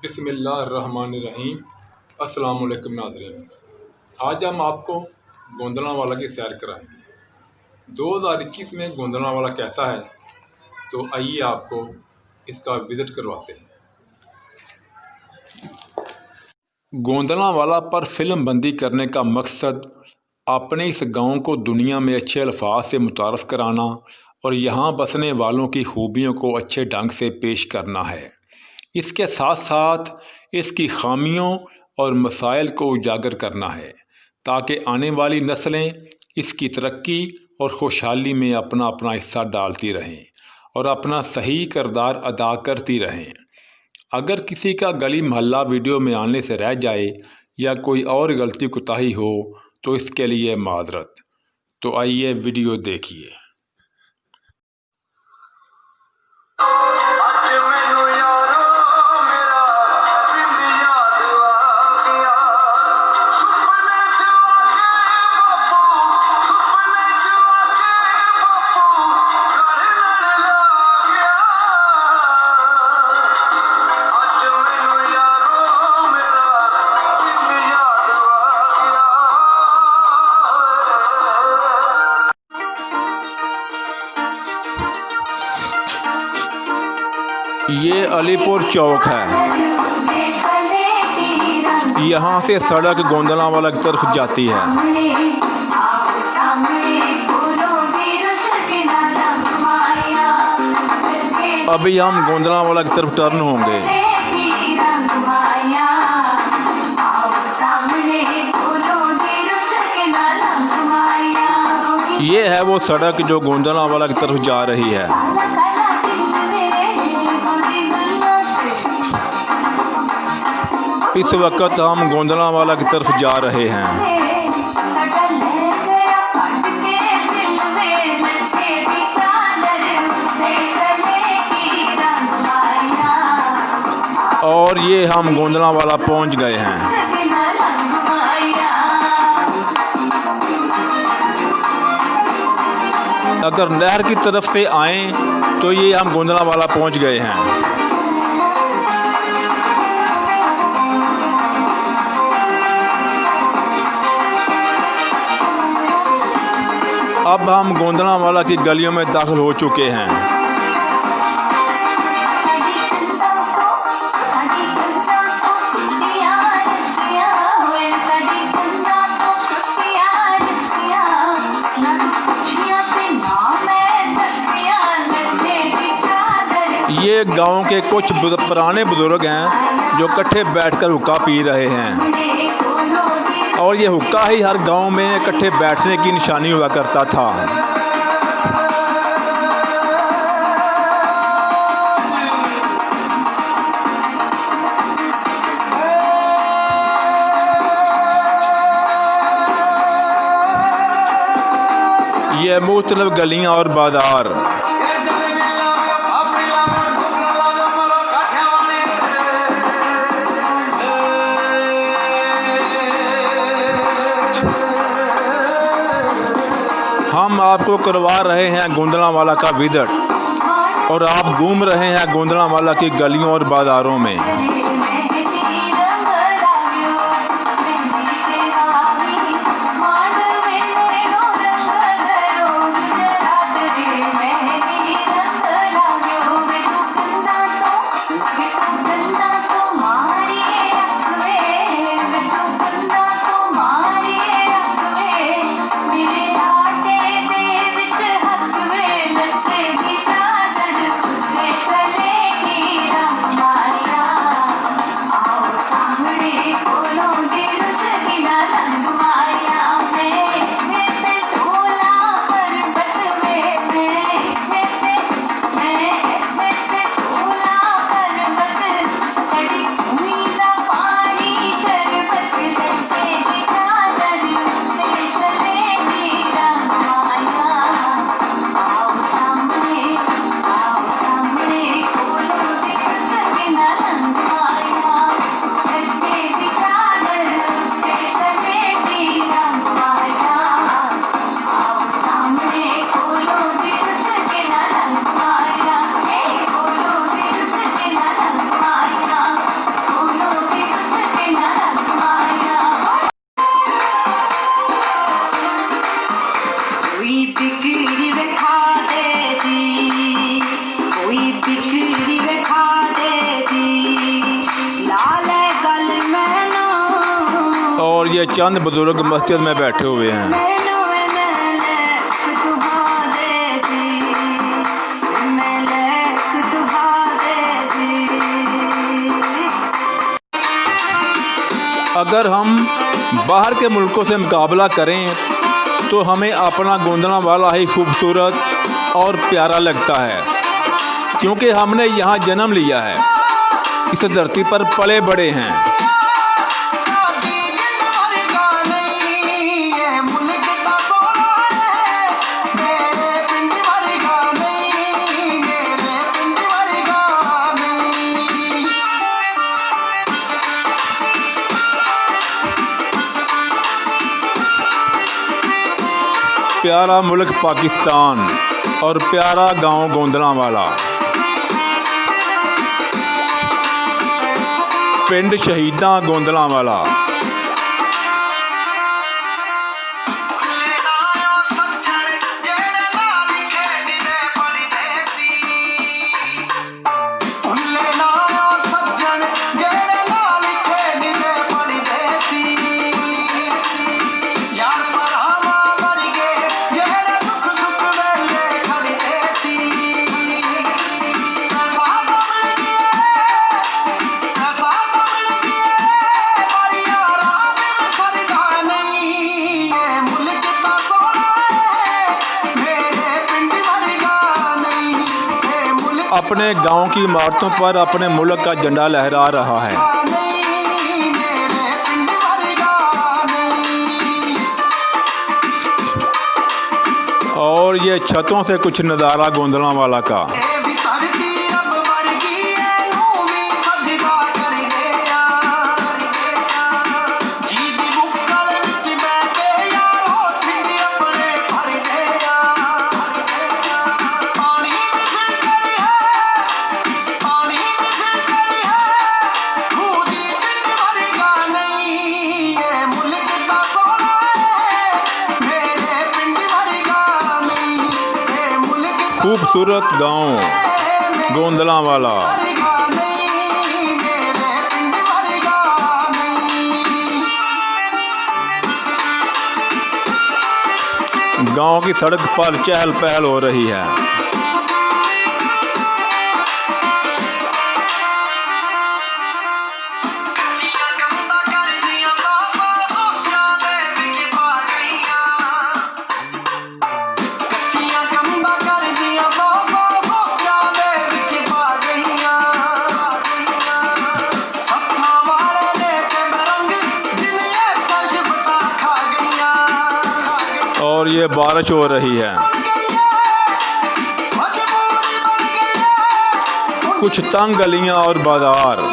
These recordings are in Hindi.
बिस्मिल्लाहिर्रहमानिर्रहीम। अस्सलाम वालेकुम नाज़रीन, आज हम आपको गोंदलावाला की सैर कराएंगे। 2021 में गोंदलावाला कैसा है, तो आइए आपको इसका विज़िट करवाते हैं। गोंदलावाला पर फिल्म बंदी करने का मकसद अपने इस गांव को दुनिया में अच्छे अल्फाज से मुतारफ़ कराना और यहाँ बसने वालों की खूबियों को अच्छे ढंग से पेश करना है। इसके साथ साथ इसकी खामियों और मसाइल को उजागर करना है, ताकि आने वाली नस्लें इसकी तरक्की और खुशहाली में अपना अपना हिस्सा डालती रहें और अपना सही किरदार अदा करती रहें। अगर किसी का गली मोहल्ला वीडियो में आने से रह जाए या कोई और गलती कोताही हो तो इसके लिए माजरत। तो आइए वीडियो देखिए। ये अलीपुर चौक है। यहाँ से सड़क गोंदलावाला की तरफ जाती है। अभी हम गोंदलावाला की तरफ टर्न होंगे। ये है वो सड़क जो गोंदलावाला की तरफ जा रही है। इस वक्त हम गोंदलावाला की तरफ जा रहे हैं। और ये हम गोंदलावाला पहुंच गए हैं। अगर नहर की तरफ से आएं तो ये हम गोंदलावाला पहुंच गए हैं। अब हम गोंदलावाला की गलियों में दाखिल हो चुके हैं। ये गांव के कुछ पुराने बुजुर्ग हैं जो इकट्ठे बैठकर हुक्का पी रहे हैं, और ये हुक्का ही हर गांव में इकट्ठे बैठने की निशानी हुआ करता था। ये मुख्तलिफ गलियां और बाजार। हम आपको करवा रहे हैं गोंदलावाला का विज़िट, और आप घूम रहे हैं गोंदलावाला की गलियों और बाज़ारों में। ये चंद बुजुर्ग मस्जिद में बैठे हुए हैं। अगर हम बाहर के मुल्कों से मुकाबला करें तो हमें अपना गोंदलावाला ही खूबसूरत और प्यारा लगता है, क्योंकि हमने यहाँ जन्म लिया है, इस धरती पर पले बड़े हैं। प्यारा मुल्क पाकिस्तान और प्यारा गांव गोंदलावाला, पिंड शहीदां गोंदलावाला। अपने गांव की इमारतों पर अपने मुल्क का झंडा लहरा रहा है। और ये छतों से कुछ नज़ारा गोंदलावाला का। खूबसूरत गांव गोंदलावाला। गांव की सड़क पर चहल पहल हो रही है। और ये बारिश हो रही है। कुछ तंग गलियां और बाजार।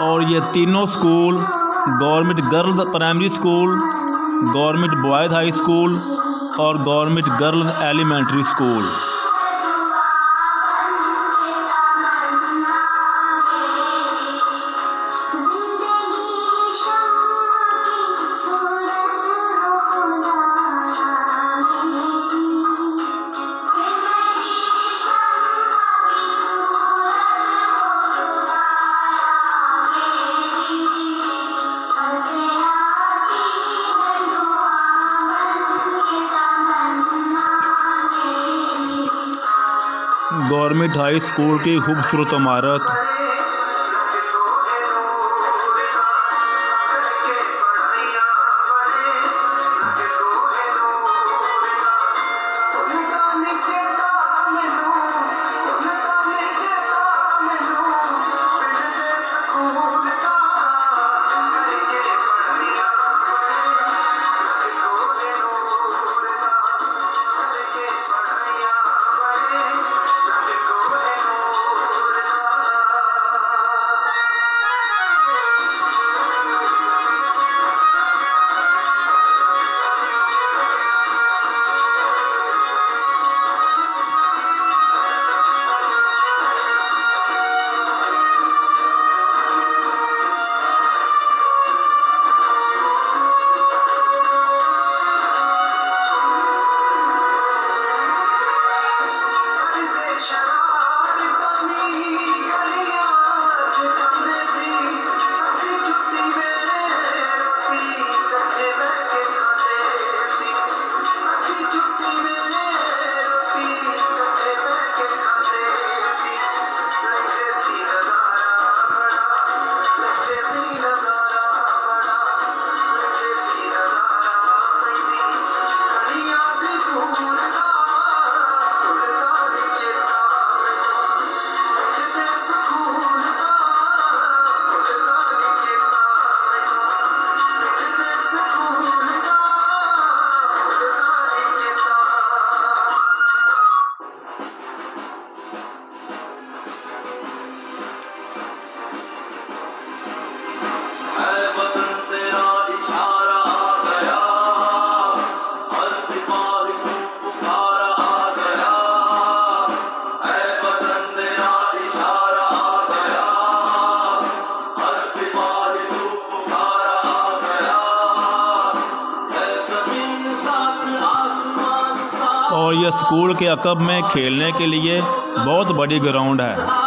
और ये तीनों school government girls primary school, government boys high school और government girls elementary school. Government high school की खूबसूरत इमारत। और यह स्कूल के अकब में खेलने के लिए बहुत बड़ी ग्राउंड है।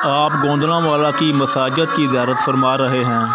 आप गोंदलावाला की मसाजिद की ज़ियारत फरमा रहे हैं।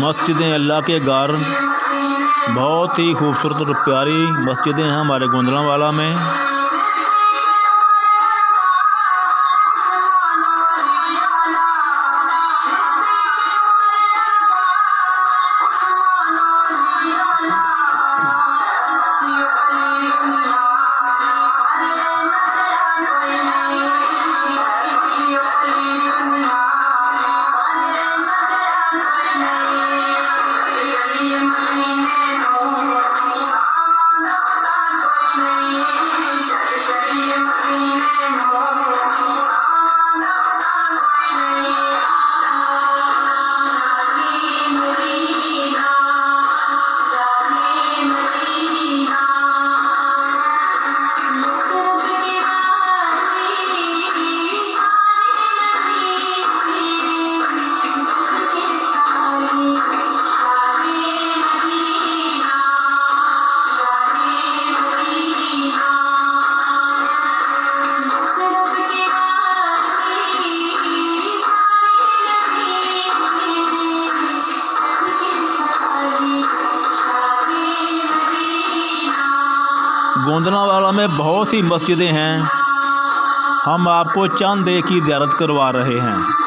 मस्जिदें अल्लाह के घर बहुत ही खूबसूरत और प्यारी मस्जिदें हैं हमारे गोंदलावाला में। गोंदलावाला में बहुत सी मस्जिदें हैं। हम आपको चंद एक की ज़ियारत करवा रहे हैं।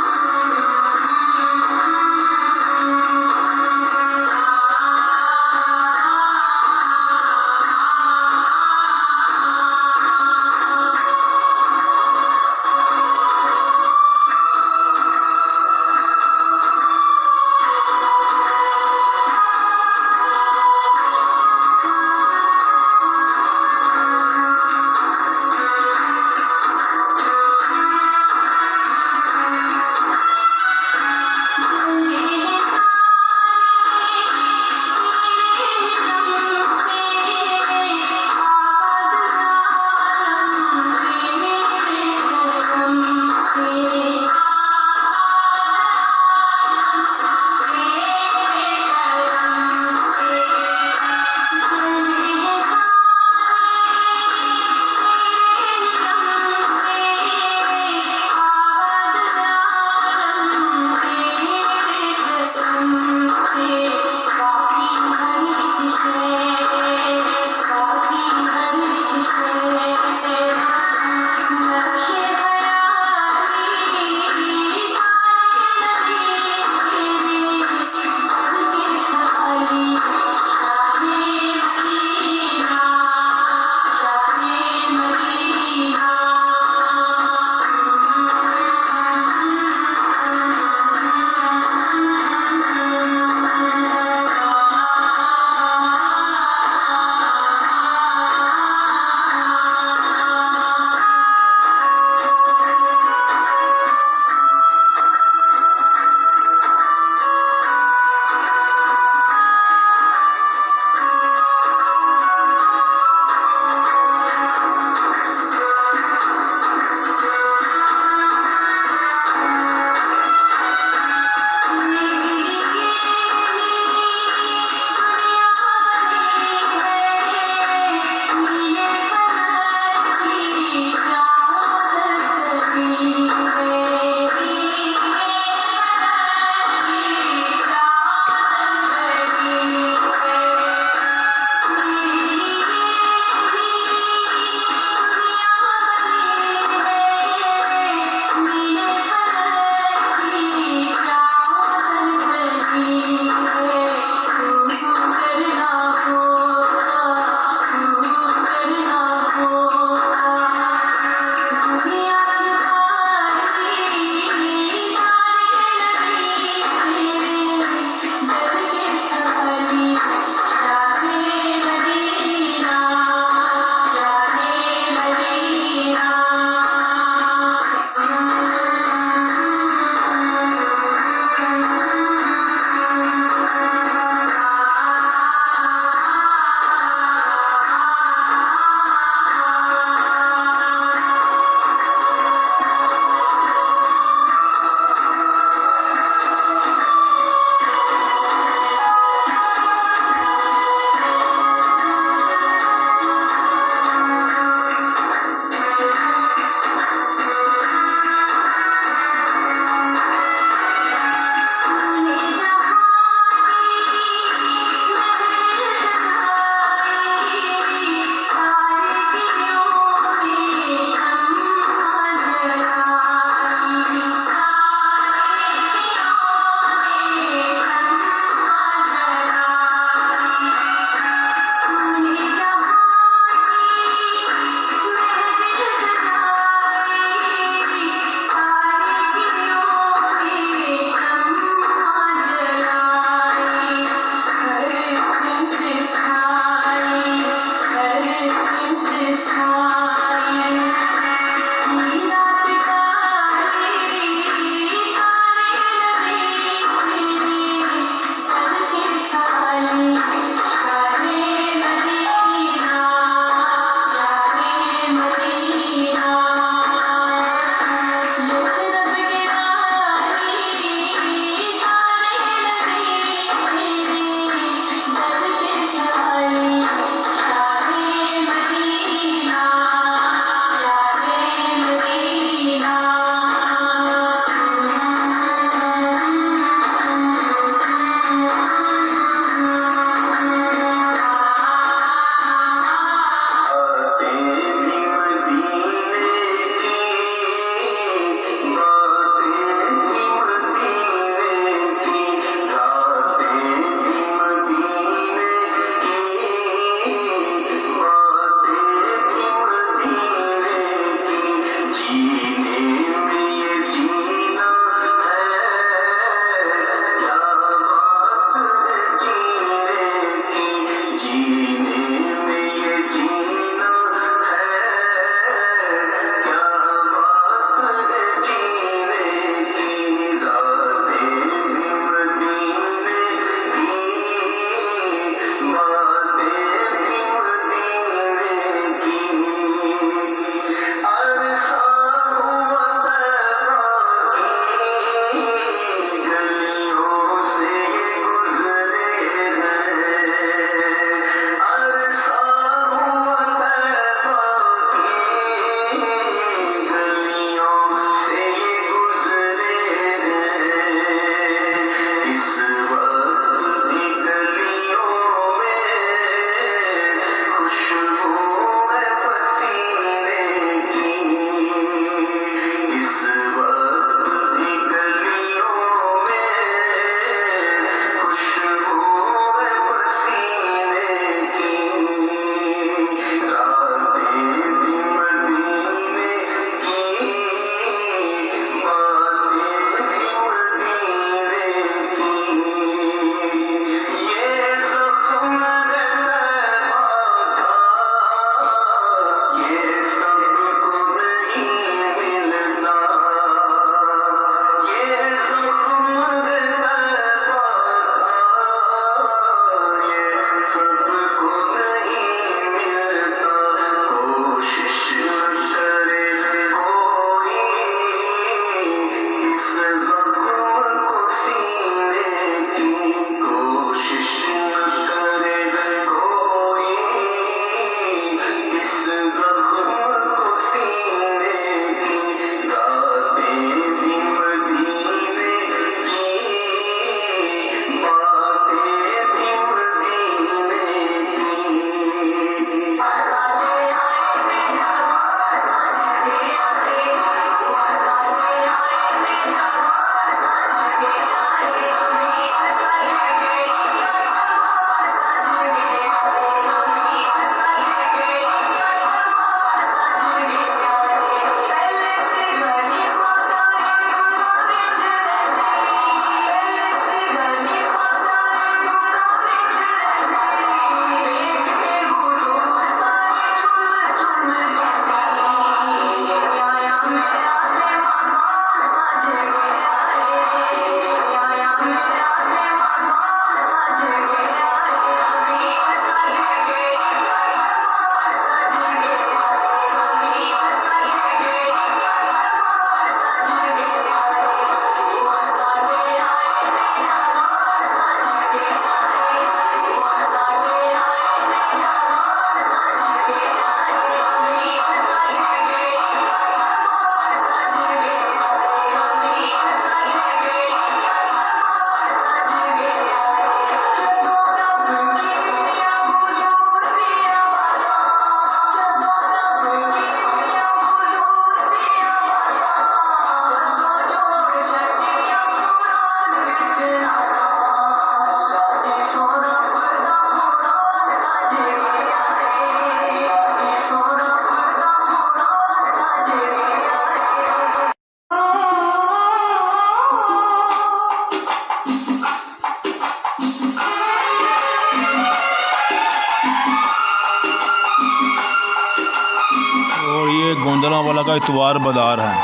गोंदलांवाला का इतवार बाजार है।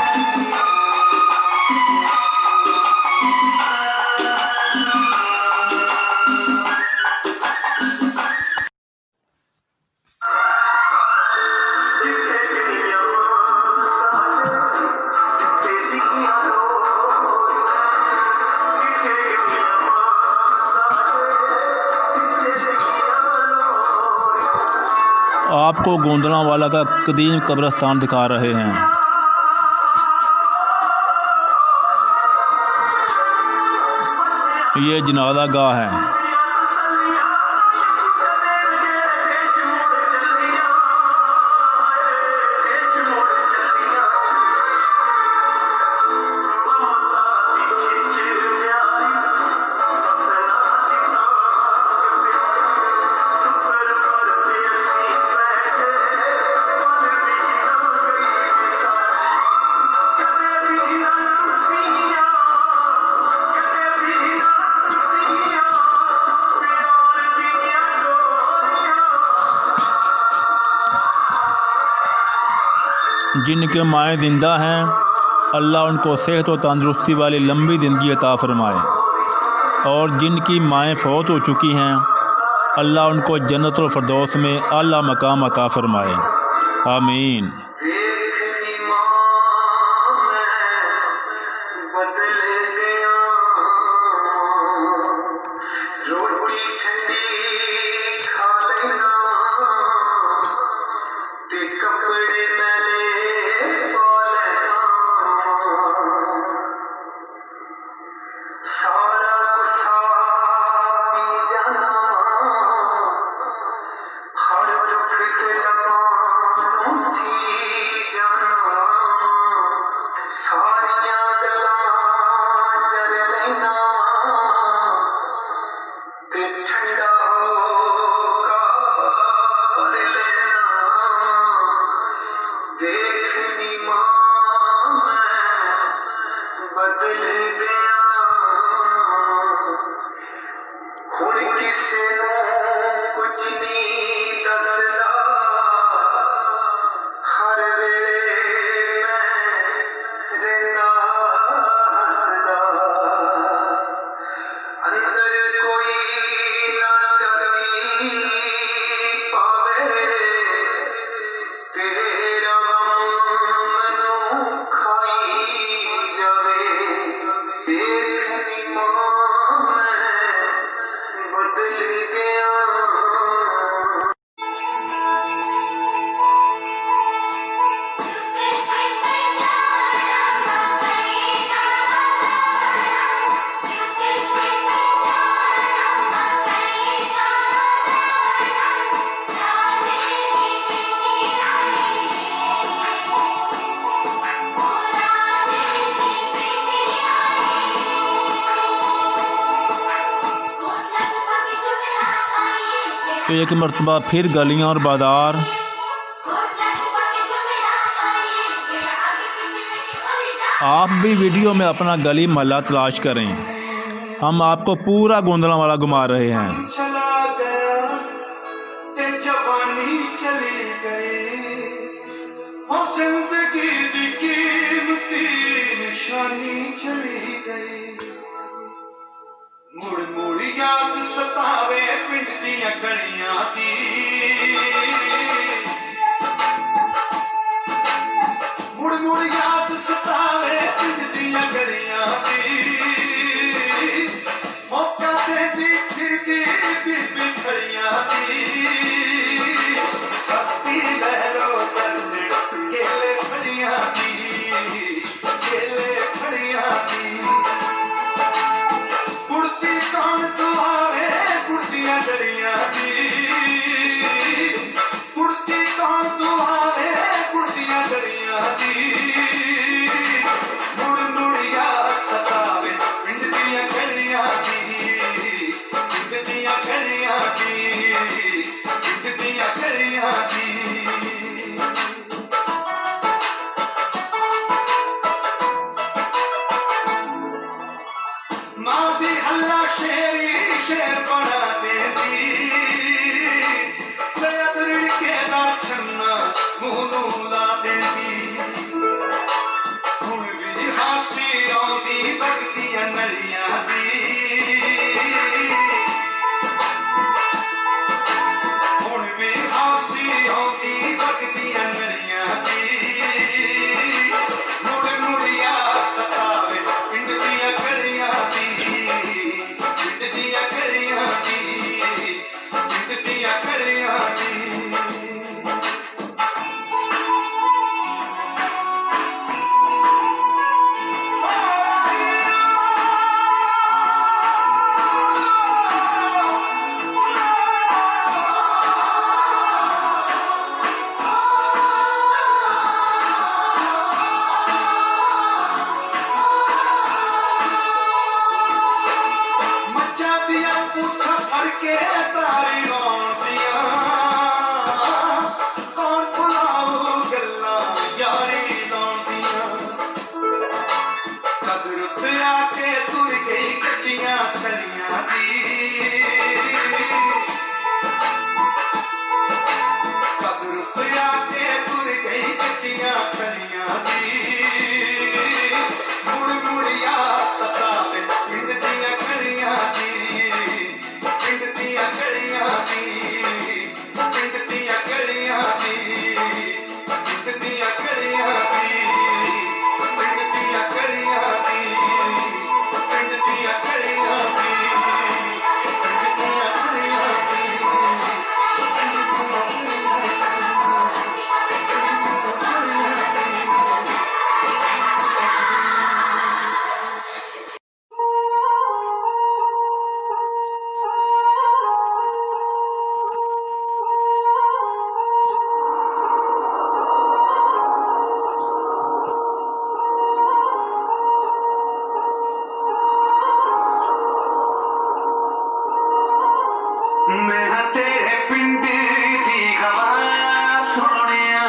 आपको गोंदलांवाला का कदीम कब्रिस्तान दिखा रहे हैं। ये जनाजा गाह है। जिनके माएँ ज़िंदा हैं, अल्लाह उनको सेहत व तंदुरुस्ती वाली लंबी ज़िंदगी अता फरमाए, और जिनकी माएँ फौत हो चुकी हैं, अल्लाह उनको जन्नतुल फिरदौस में आला मकाम अता फरमाए। आमीन। एक मरतबा फिर गलियां और बाज़ार आप भी वीडियो में अपना गली मोहल्ला तलाश करें। हम आपको पूरा गोंदलांवाला घुमा रहे हैं। चला गया ते जवानी चली गई, और जिंदगी दी कीमती निशानी चली गई। मुड़ मुड़ याद सतावे पिंड दियां गलियां दी, मुड़ मुड़ याद सतावे पिंड दियां गलियां दी। मौका देती फिरदी बिरबी खड़ियां दी, सस्ती ले लो दर्जन केले खड़ियां दी, केले खड़ियां दी। कुड़ती कौन तू आवे कुड़तियां गलियां दी, कुड़ती कौन तू आवे कुड़तियां गलियां दी। मुड़ मुड़ याद सतावे पिंड दियां गलियां दी, पिंड दियां गलियां दी, पिंड दियां गलियां दी। मैं हाँ तेरे पिंड दी हवा सोहणिया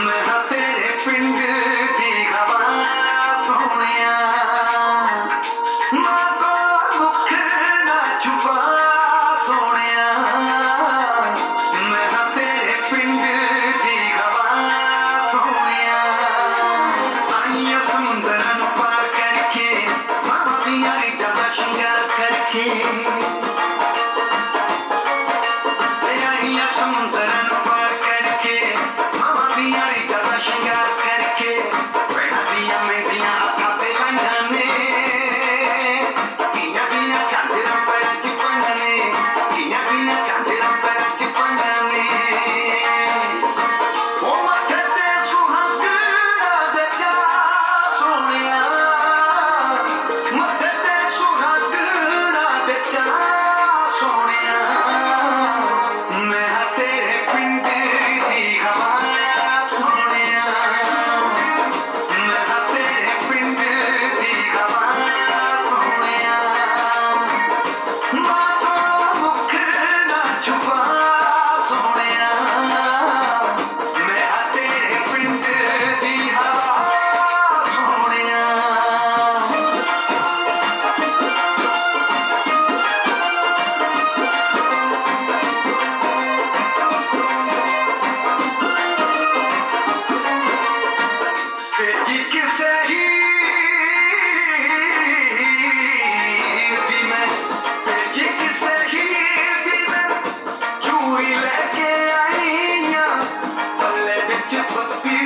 मैं हाँ तेरे पिंड दी हवा सोहणिया मां को मुख ना छुपा सोहणिया मैं हाँ तेरे पिंड दी हवा सोहणिया आइया समुंदर नु पार करके मामा दियां रीतां दा श्रृंगार करके समुंदरन पार करके मामा दियां रीतां दा श्रृंगार करके भैणां दियां मेहंदियां हत्थां ते लाइयां ने धीआं दियां झांजरां पैरां च पाईਆਂ ने धीआं दियां झांजरां पैरां च पाईਆਂ ने ओ मत्थे ते सुहागणा दे चा सोहणिया मत्थे ते सुहागणा दे चा सोहणिया मैं हाँ तेरे पिंड दी हवा सोहणिया मैं हाँ तेरे पिंड दी हवा सोहणिया मां को मुख ना छुपा सोहणिया मैं हाँ तेरे पिंड दी हवा सोहणिया भेजी किसे ही दी मैं भेजी किसे ही दी मैं चूड़ी लेके आईया पल्ले बिच पप्पी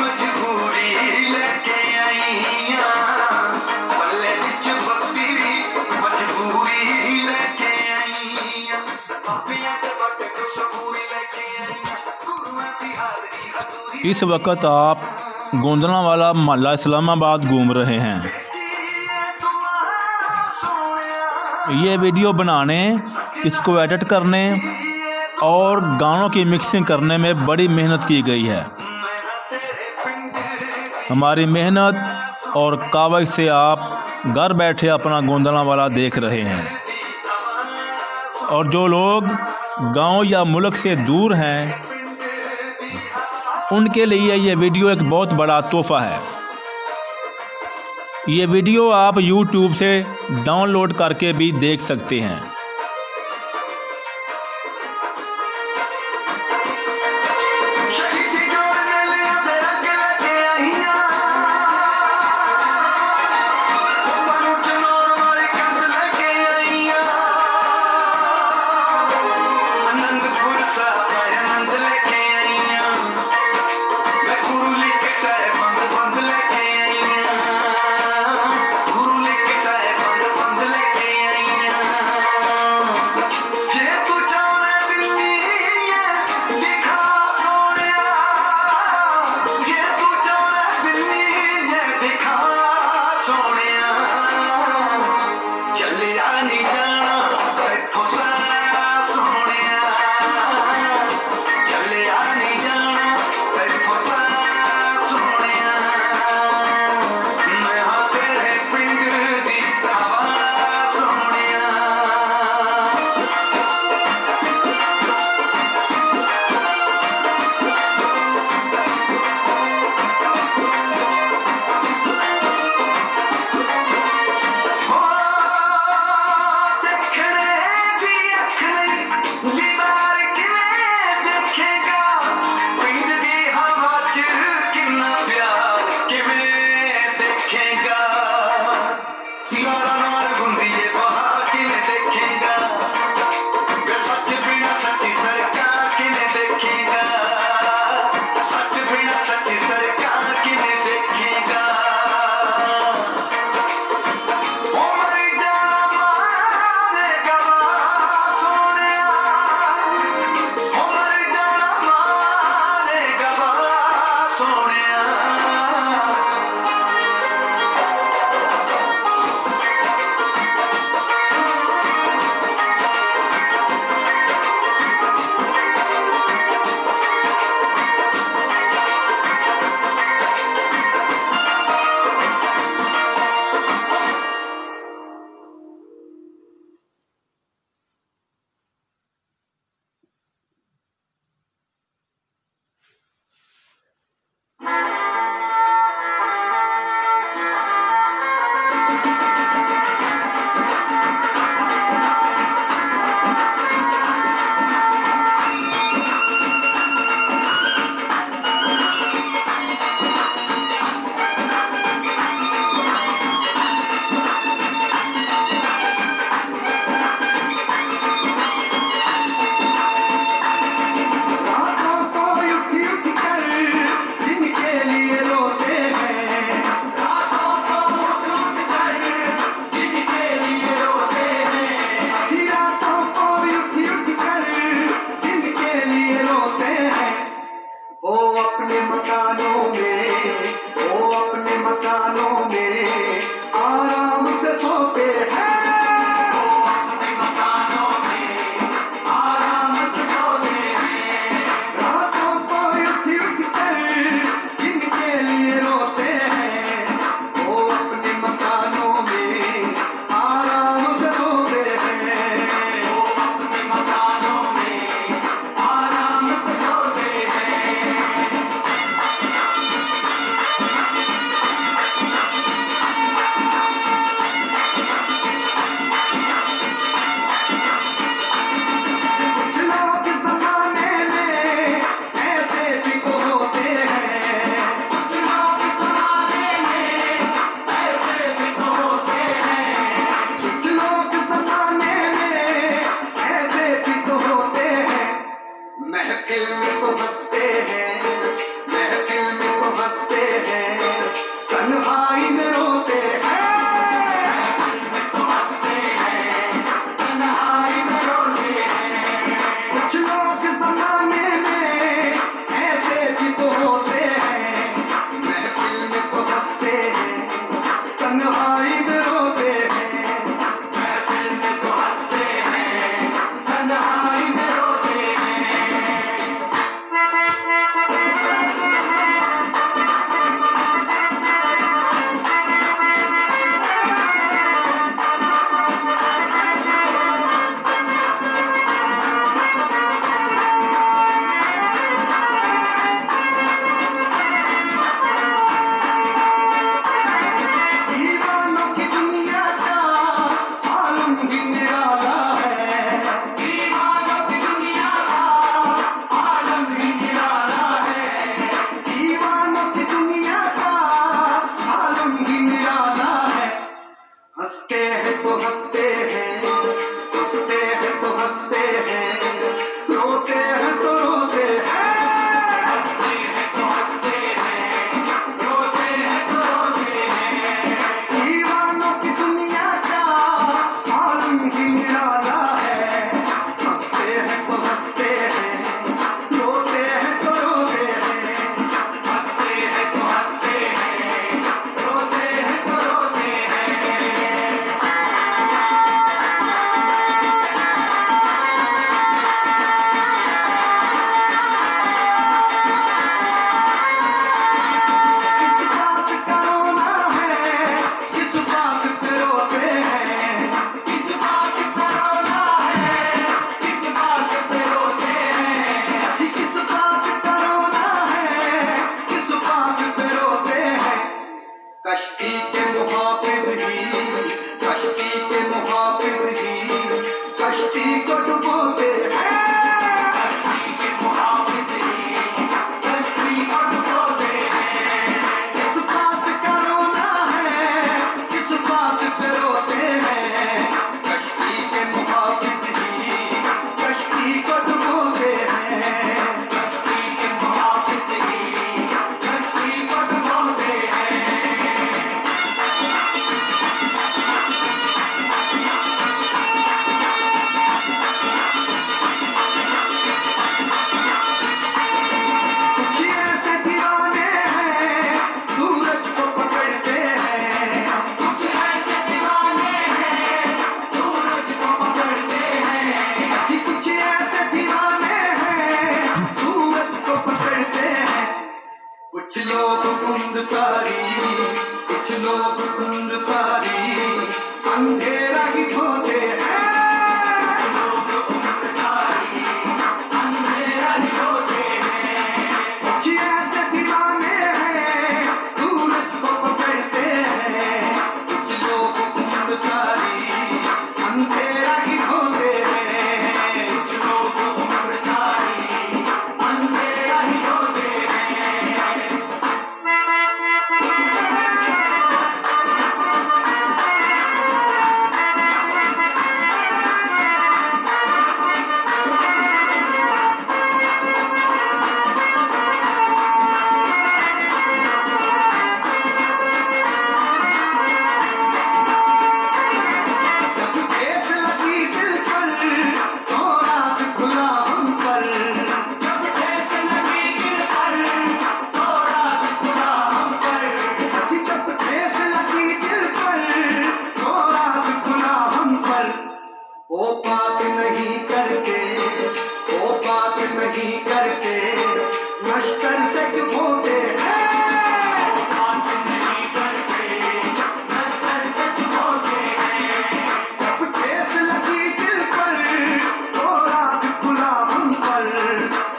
मजबूरी लेके आईया पल्ले बिच पप्पी मजबूरी लेके आईया पापियां ते बट को सबूरी लेके आईया गुरुआं दी हाजरी हजूरी इस वक्त आप गोंदलावाला मोहल्ला इस्लामाबाद घूम रहे हैं। ये वीडियो बनाने, इसको एडिट करने और गानों की मिक्सिंग करने में बड़ी मेहनत की गई है। हमारी मेहनत और कावज से आप घर बैठे अपना गोंदलावाला देख रहे हैं। और जो लोग गांव या मुल्क से दूर हैं उनके लिए ये वीडियो एक बहुत बड़ा तोहफा है। ये वीडियो आप YouTube से डाउनलोड करके भी देख सकते हैं। शहीदी जोड़ने लिया ते रंग लेके आईया बानू चनौर वाली कंध लेके आईया आनंदपुर साहब आनंद लेके आईया मैं गुरुली कटाए बंद लेके आईया गुरुली कटाए बंद लेके आईया जे तू चाहे दिल्ली दिखा सोहणिया जे तू चाहे दिल्ली दिखा सोहणिया चलिया नहीं जाना इत्थों सारा सोहणिया चलिया निराला है। हंसते हैं तो हंसते हैं, रोते हैं तो रोते हैं, हंसते हैं तो हंसते हैं, रोते हैं तो रोते हैं। किस बात का रोना है, किस बात पे रोते हैं, किस बात का रोना है, किस बात पे रोते हैं, किस बात का रोना है, किस बात पे रोते हैं। कश्ती के मुहाफिज ही, कश्ती के मुहाफिज ही, कश्ती को डुबोते हैं। कश्ती के मुहाफिज ही, कश्ती को डुबोते हैं। किस बात का रोना है, किस बात पे रोते हैं, कश्ती के मुहाफिज ही, कश्ती को डुबोते हैं। कश्ती के मुहाफिज ही, कश्ती को डुबोते हैं। कुछ ऐसे दीवाने हैं, सूरज को पकड़ते हैं। कुछ ऐसे दीवाने हैं, सूरज को पकड़ते हैं। कि कुछ ऐसे दीवाने हैं, सूरज को पकड़ते हैं। कुछ लोग कुंदकारी, कुछ लोग कुंदकारी, अंधेरा ही ढोते हैं। कुछ लोग कुंदकारी, अंधेरा ही ढोते हैं। कुछ ऐसे दीवाने हैं, सूरज को पकड़ते हैं। कुछ लोग कुंदकारी, अंधेरा ही ढोते हैं। कुछ लोग कुंदकारी, अंधेरा ही ढोते हैं। जब ठेस लगी दिल पर, तो रात खुला हम पर। जब ठेस लगी दिल पर, तो रात खुला हम पर। जब ठेस लगी दिल पर, तो रात खुला हम पर। वो बात नहीं करते, वो बात नहीं करते, नश्तर से चुभोते हैं। वो बात नहीं करते, नश्तर से चुभोते हैं। जब ठेस लगी दिल पर, तो रात खुला हम पर।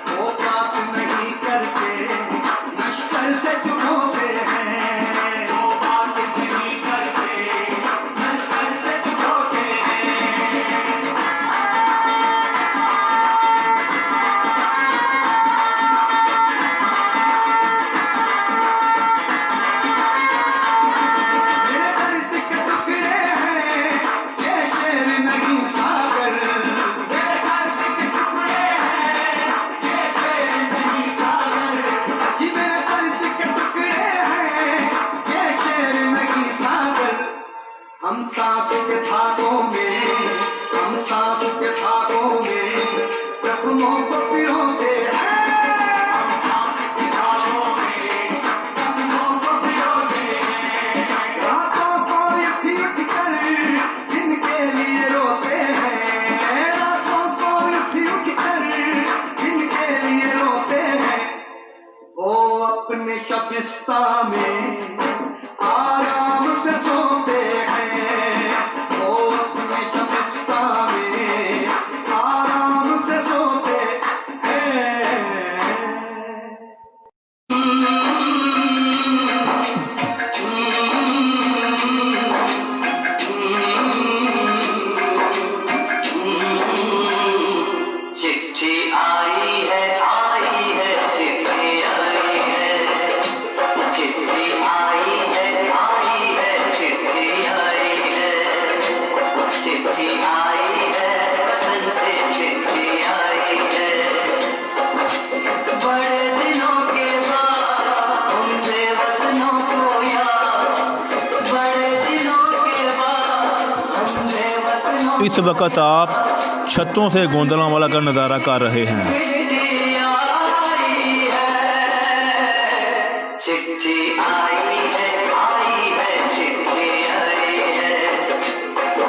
वो बात नहीं करते, नश्तर से चुभोते हैं। वो बात नहीं करते, नश्तर से चुभोते हैं। मेरे दर्द के टुकड़े हैं, ये शेर नहीं सागर। मेरे दर्द के टुकड़े हैं, ये शेर नहीं सागर। जी मेरे दर्द के टुकड़े हैं, ये शेर नहीं सागर। हम सांस के धागों में, हम सांस के धागों में, जख्मों को पिरोते हैं। हम सांस के धागों में, जख्मों को पिरोते हैं। रातों को उठ उठ कर जिनके लिए रोते हैं। रातों को उठ उठ कर जिनके लिए रोते हैं। वो अपने शबिस्ता में आराम से सोते हैं। वो अपने शबिस्ता में आराम से सोते हैं। चिट्ठी आई है, चिट्ठी आई है, चिट्ठी इस वक्त आप छतों से गोंदलावाला का नज़ारा कर रहे हैं। चिट्ठी आई है, चिट्ठी आई है,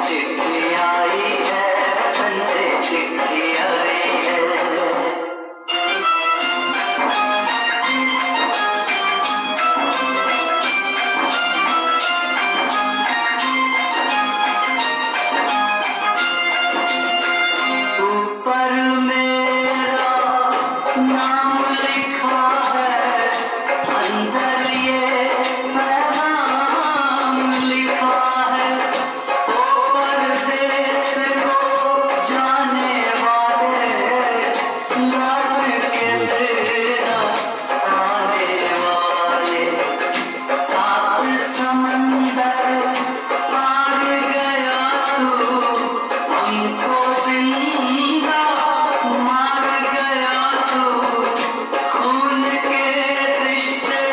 चिट्ठी आई है, वतन से चिट्ठी आई है। ऊपर मेरा नाम लिखा है, अंदर ये पैगाम लिखा है। ओ परदेस को जाने वाले, लौट के तेरा आने वाले। सात समंदर पार गया तू, हमको जिंदा मार गया तू। खून के रिश्ते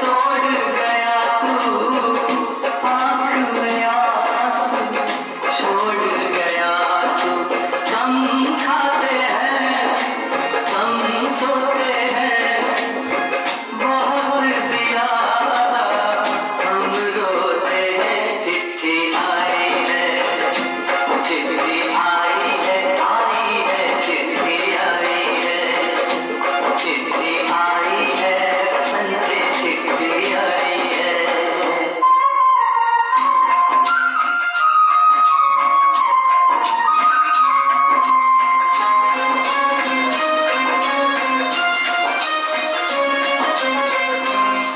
तोड़ गया तू, आँख में आंसू छोड़ गया तू। हम खाते हैं, हम सोते हैं, बहुत ज्यादा हम रोते हैं। चिट्ठी आई है, चिट्ठी आई है, चिट्ठी आई है, चिट्ठी आई है, वतन से चिट्ठी आई है।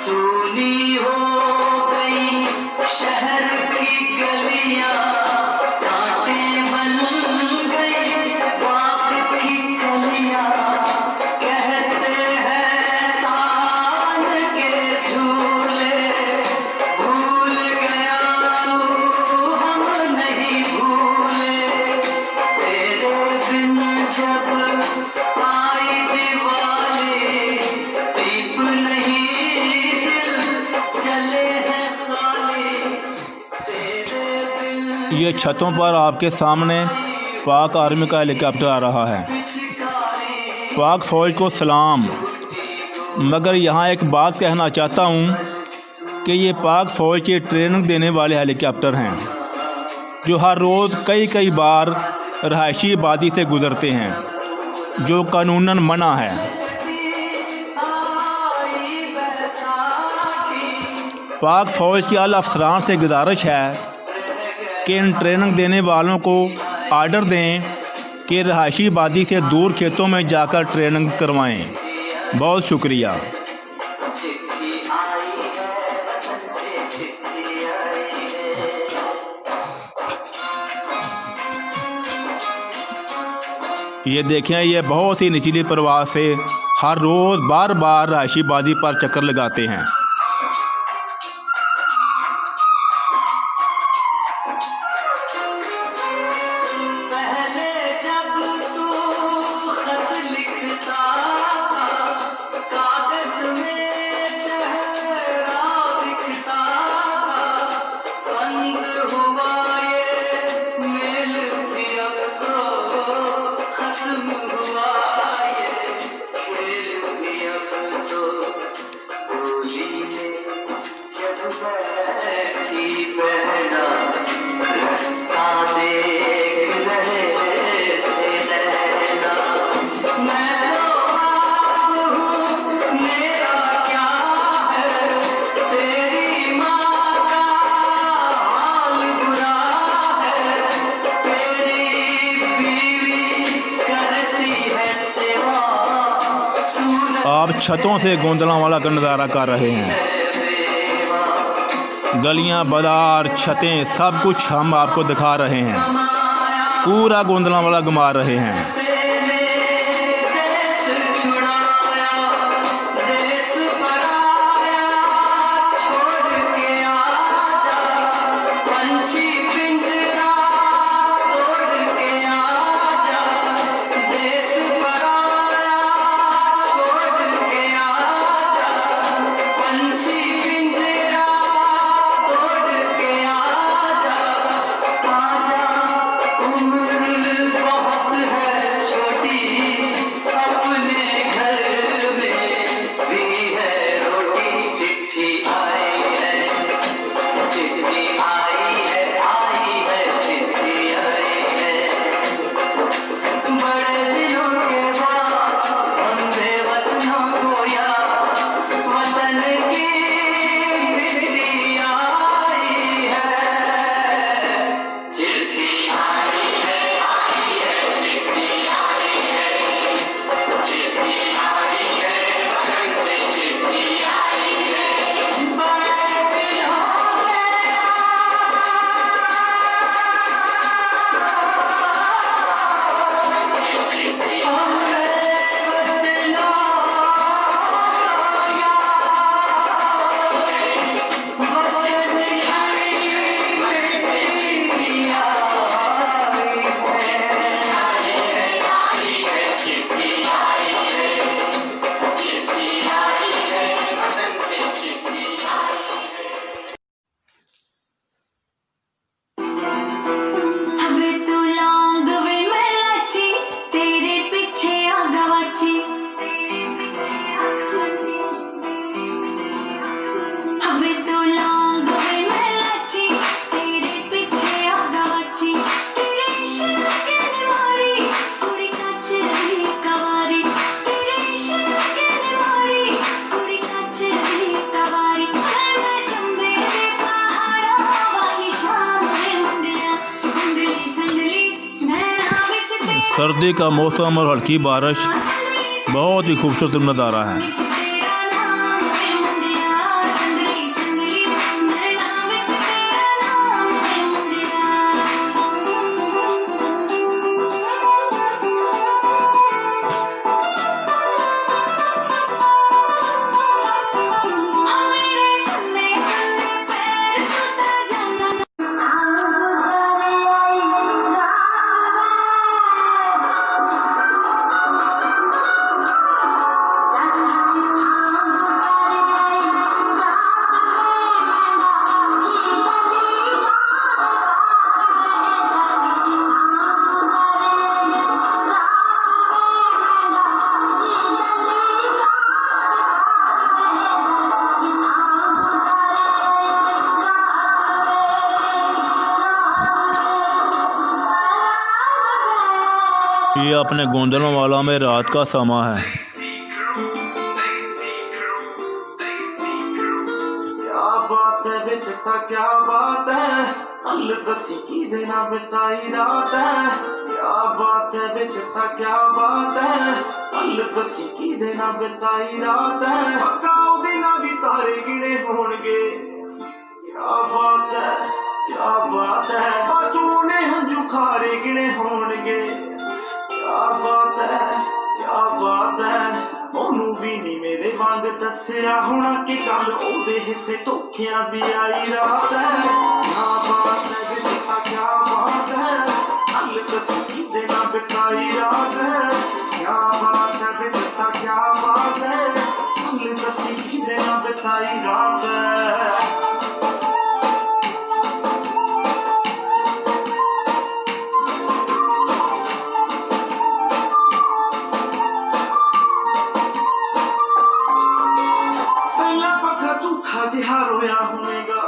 सूनी हो गई शहर की गलियां, कांटे बन गई बाग की कलियां। कहते हैं सान के झूले, भूल गया तू हम नहीं भूले। तेरे बिन जब आई दिवाली, दीप नहीं दिल चले हैं खाली। तेरे दिल ये छतों पर आपके सामने पाक आर्मी का हेलीकॉप्टर आ रहा है। पिचकारी पाक फ़ौज को सलाम। मगर यहाँ एक बात कहना चाहता हूँ कि ये पाक फ़ौज के ट्रेनिंग देने वाले हेलीकॉप्टर हैं, जो हर रोज़ कई बार रहायशी आबादी से गुज़रते हैं, जो कानूनन मना है। आई बैसाखी, पाक फ़ौज के आला अफसरान से गुजारिश है कि इन ट्रेनिंग देने वालों को आर्डर दें कि रहायशी आबादी से दूर खेतों में जाकर ट्रेनिंग करवाएं। बहुत शुक्रिया। चिट्ठी आई है, वतन से चिट्ठी आई है। ये देखें, ये बहुत ही निचली परवाज़ से हर रोज़ बार रहायशी आबादी पर चक्कर लगाते हैं। पहले जब तू खत लिखता था, कागज में चेहरा दिखता था। बंद हुआ ये मेल भी अब तो, खत्म हुआ ये खेल भी अब तो। होली में जब बैठी बहना, रास्ता देख रहे थे नैना। मैं तो आप हूँ, मेरा क्या है, तेरी माँ का हाल बुरा है। तेरी बीवी करती है सेवा, आप छतों से गोंदलावाला का नज़ारा कर रहे हैं। गलियां, बाजार, छतें, सब कुछ हम आपको दिखा रहे हैं। पूरा गोंदलावाला घुमा रहे हैं। देश छुड़ाया, देश पराया, छोड़ के आजा। पंछी पिंजरा तोड़ के आजा। देश पराया, छोड़ के आजा। पंछी पिंजरा तोड़ के आजा। आजा सर्दी का मौसम और हल्की बारिश बहुत ही खूबसूरत नज़ारा है। ये अपने गोंदलों वाला में रात का समा है। क्या बात है बेचता क्या बात है, कल दसी की देना बिताई रात है। क्या बात है बेचता क्या बात है, कल दसी की देना बिताई रात है। पक्काओ दिना भी तारे गिने होणगे। क्या बात है क्या बात है, बाचों ने हंजू खारे गिने होणगे। क्या बात है ਉਹਨੂੰ ਵੀ ਨਹੀਂ ਮੇਰੇ ਵਾਂਗ ਦੱਸਿਆ ਹੋਣਾ ਕਿ ਕੱਲ ਉਹਦੇ ਹਿੱਸੇ ਧੋਖਿਆਂ ਦੀ ਆਈ ਰਾਤ ਹੈ। क्या बात है बेटा क्या बात है, कल दसी की देना बिताई रात है। क्या बात है बेटा क्या बात है, कल दसी की देना बिताई रात है। ਜਿਹਾ ਰੋਇਆ ਹੋਵੇਗਾ,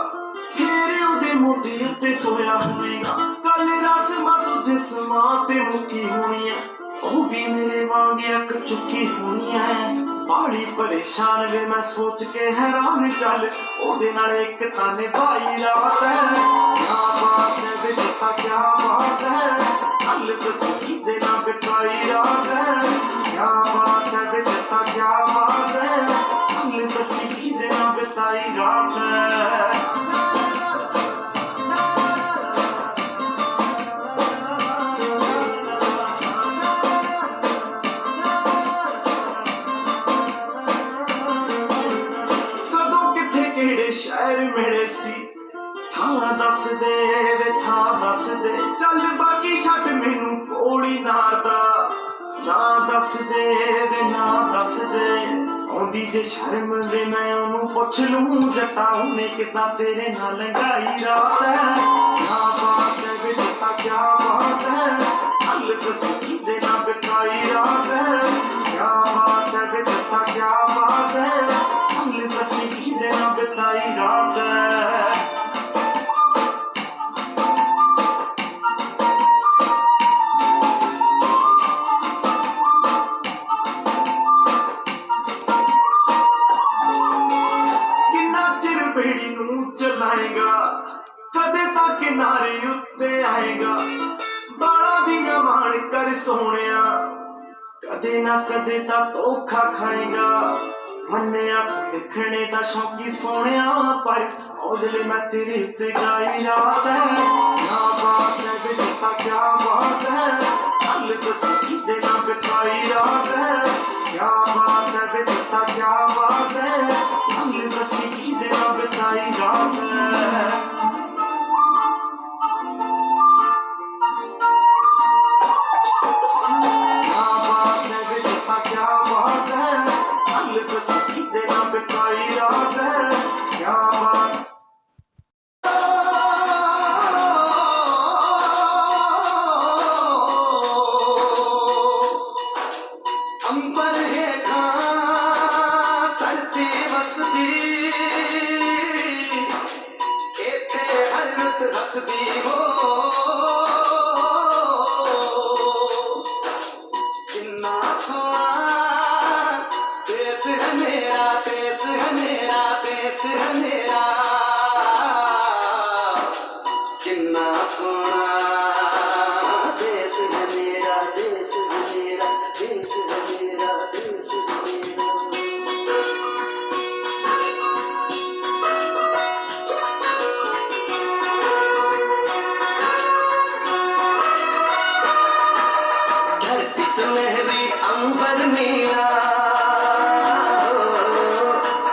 ਫੇਰ ਉਹਦੇ ਮੋਢੇ ਉੱਤੇ ਸੋਇਆ ਹੋਵੇਗਾ। ਕੱਲ ਰਸਮਾਂ ਤੋਂ ਜਿਸਮਾਂ ਤੇ ਮੁੱਕੀ ਹੋਣੀਆਂ, ਉਹ ਵੀ ਮੇਰੇ ਵਾਂਗ ਅੱਕ ਚੁੱਕੀ ਹੋਣੀਆਂ। ਬਾੜੀ ਪਰੇਸ਼ਾਨ ਵੇ ਮੈਂ ਸੋਚ ਕੇ ਹੈਰਾਨ, ਚੱਲ ਉਹਦੇ ਨਾਲ ਇੱਕ ਤਾਂ ਨਿਭਾਈ ਰਾਤ ਹੈ। क्या बात है बेटा क्या बात है, कल दसी की देना बिताई रात है। क्या बात है बेटा क्या बात है, कल दसी की देना बिताई रात है। कदों किथे किहड़े शहर मिले सी, ਥਾਂ ਦੱਸ ਦੇ ਵੇ ਥਾਂ ਦੱਸ ਦੇ। ਚੱਲ ਬਾਕੀ ਛੱਡ ਮੈਨੂੰ ਕੋਲੀ ਨਾਰ ਦਾ ਨਾਂ ਦੱਸ ਦੇ ਵੇ ਨਾਂ ਦੱਸ ਦੇ। ਆਉਂਦੀ ਜੇ ਸ਼ਰਮ ਵੇ ਮੈਂ ਉਹਨੂੰ ਪੁੱਛ ਲੂੰ, ਜੱਟਾ ਉਹਨੇ ਕਿੱਦਾਂ ਤੇਰੇ ਨਾਲ ਲੰਘਾਈ ਰਾਤ ਹੈ। क्या बात है बेटा क्या बात है, कल दसी की देना बिताई रात है। क्या बात है बेटा क्या बात है, कल दसी की देना बिताई रात है। बेड़ी नूं चलाएगा, कदे ता किनारे उत्ते आएगा। बाला भी ना मान कर सोनिया, कदे ना कदे ता धोखा खाएगा। मन्निया लिखने दा शौकी सोनिया, पर औजले मैं तेरे उत्ते गाई रात है। क्या बात है बेटा क्या बात है, कल दसी की देना बिताई रात है। क्या बात है बेटा क्या बात है, कल दसी की देना बिताई रात है। क्या बात है बेटा क्या बात है, कल दसी की देना बिताई रात है। क्या बात अंबर हेठा धरती वसदी, इत्थे हर रुत हसदी हो। किन्ना सोहना देश है मेरा, देश है मेरा, देश है मेरा। किन्ना सोहना देश है मेरा, देश अंबर नीला,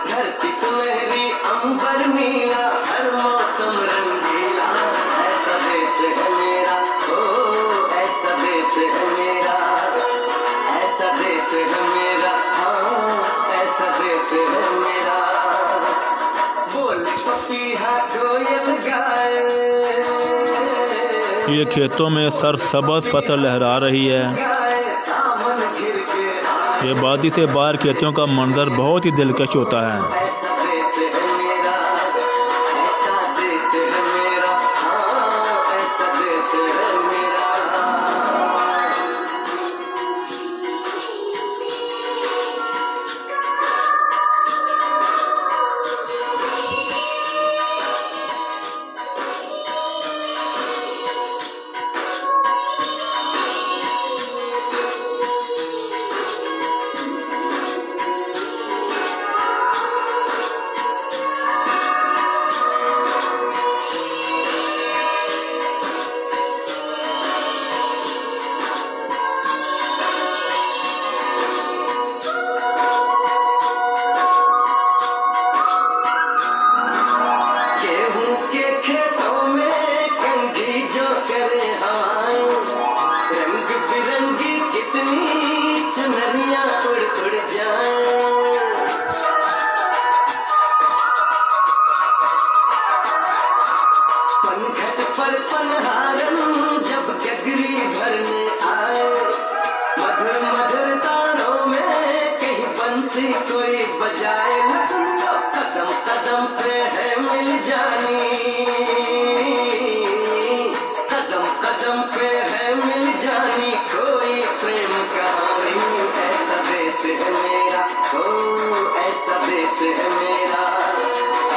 धरती सुनहरी अंबर नीला, हर मौसम रंगीला, ऐसा देश है मेरा, ओ ऐसा देश है मेरा, ऐसा देश है मेरा, हाँ ऐसा देश है मेरा। बोले पपीहा कोयल गाए, ये खेतों में सरसब्ज़ फसल लहरा रही है। गाए सावन घिर के आए, ये वादी से बाहर खेतों का मंजर बहुत ही दिलकश होता है। ऐसा देश है मेरा, ऐसा देश है मेरा, हाँ ऐसा देश है मेरा। गेहूं के खेतों में कंघी जो करे हवाएं, रंग बिरंगी कितनी चुनरियां उड़ उड़ जाएं। पनघट पर पनहारन जब गगरी भरने आए, मधुर मधुर तारों में कहीं बंसी कोई बजाए, न सुन लो कदम कदम पे है मिल जानी, कदम कदम पे है मिल जानी कोई प्रेम कहानी, ऐसा देश है मेरा, ओ ऐसा देश है मेरा,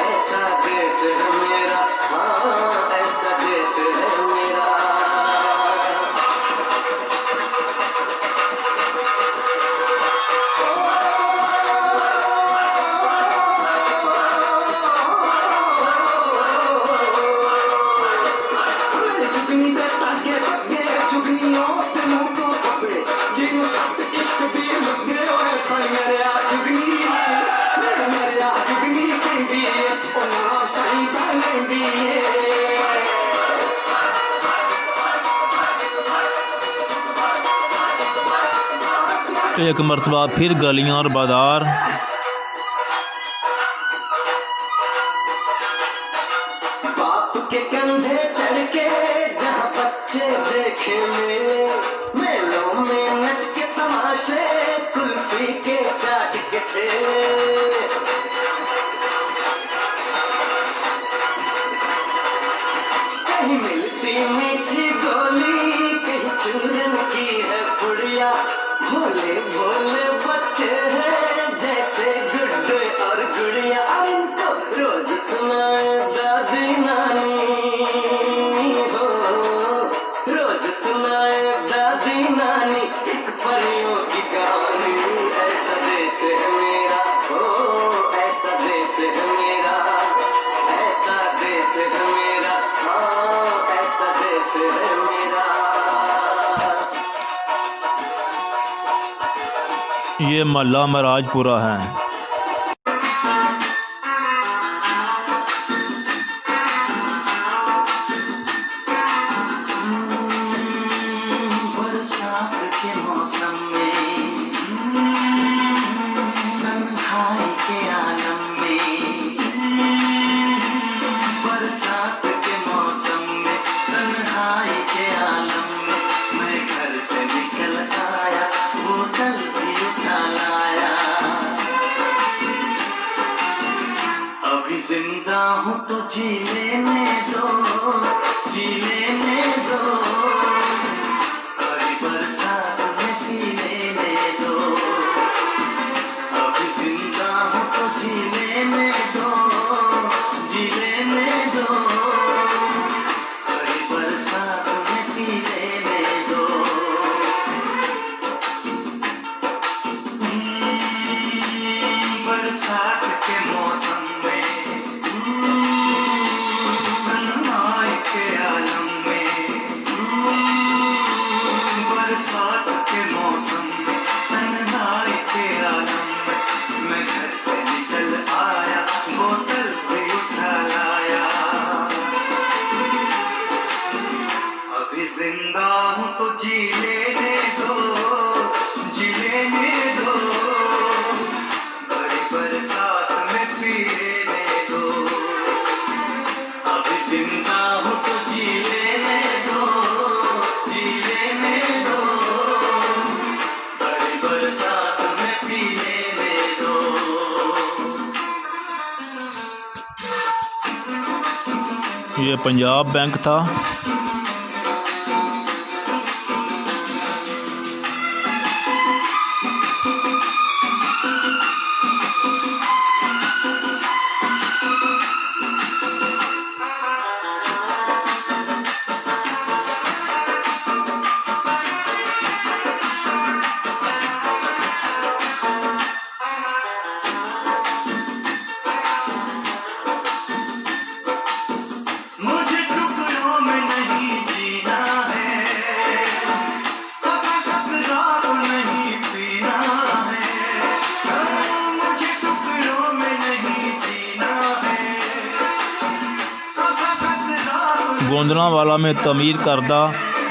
ऐसा देश है मेरा, हाँ ऐसा देश है मेरा। चुगनी दे ताके बगे, चुगनियों से मुंह को कपड़े, जिन सख्त इश्क भी लगे और साई मेरे आ चुगनी, मेरे आ चुगनी कहती है, ओ ना साई कहती है। एक मरतबा फिर गलियां और बाजार बाप के कंधे चढ़ के जहाँ बच्चे देखे मेले, मेलों में नट के तमाशे, कुल्फी के चाट के ठेले, कहीं मिलती मीठी गोली, कहीं चंदन की है पुड़िया, भोले भोले बच्चे हैं जैसे गुड्डे और गुड़िया, इनको रोज सुनाए दादी नानी, हो रोज सुनाए दादी नानी एक परियों की कहानी, ऐसा देश है मेरा, ओ ऐसा देश है मेरा, ऐसा देश है मेरा, हाँ ऐसा देश है मेरा। ये महल्ला महराजपुरा है। बरसात के मौसम में, तन्हाई के आलम में, बरसात के मौसम में, तन्हाई के आलम में, मैं घर से निकल आया, बोतल भी उठा लाया, अभी जिंदा हूँ तो जी लेने दो, जी लेने दो, अभी बरसात में पी लेने दो, अभी जिंदा हूँ तो जी लेने दो, जी लेने दो, अभी बरसात में पी लेने दो। बरसात के मौसम में, तन्हाई के आलम में, बरसात के मौसम में, ये पंजाब बैंक था। मुझे टुकड़ों में नहीं जीना है, रात नहीं पीना है। मुझे टुकड़ों में नहीं जीना है, गोंदलावाला में तमीर करदा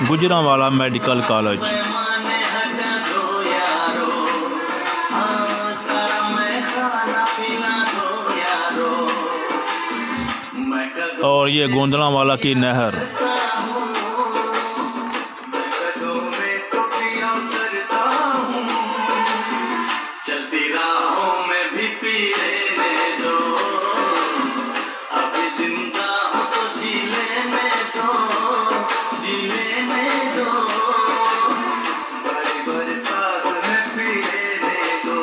गुजरांवाला मेडिकल कॉलेज। माने हटा दो यारो, सारा मैं खाना पीना दो यारो। मैं कदों और ये गोंदलावाला की नहर। में तो पिया करता हूँ, चलती राहों में भी पी लेने दो। अभी जिंदा हूँ तो जी लेने दो, जी लेने दो। बड़े बड़े साथ में पी लेने दो।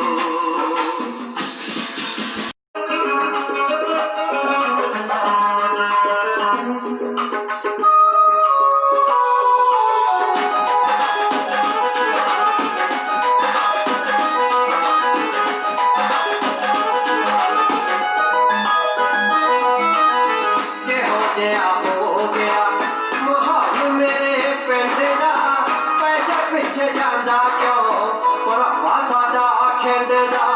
के हो गया माहौल मेरे पिंड दा, पैसे पिछे जांदा क्यों भरावा साडा खिंड दा।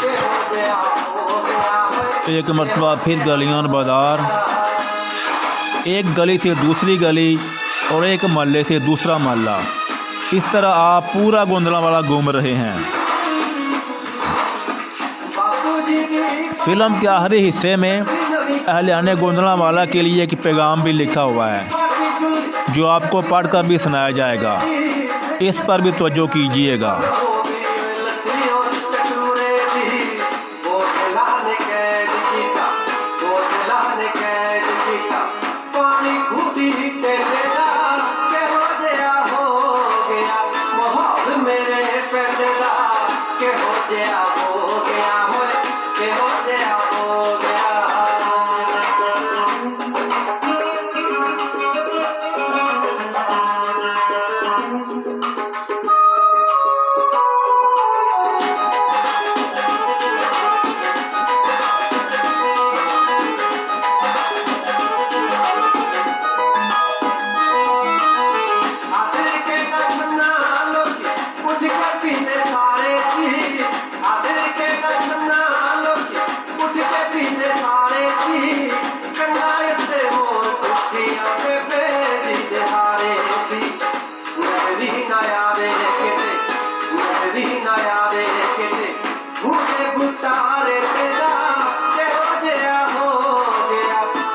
के हो गया एक मरतबा फिर गलियां और बाजार, एक गली से दूसरी गली और एक मोहल्ले से दूसरा मोहल्ला, इस तरह आप पूरा गोंदलावाला घूम रहे हैं। बापूजी की फिल्म के आखिरी हिस्से में अहलियाने गोंदलावाला के लिए एक पैगाम भी लिखा हुआ है जो आपको पढ़कर भी सुनाया जाएगा। इस पर भी तवज्जो कीजिएगा।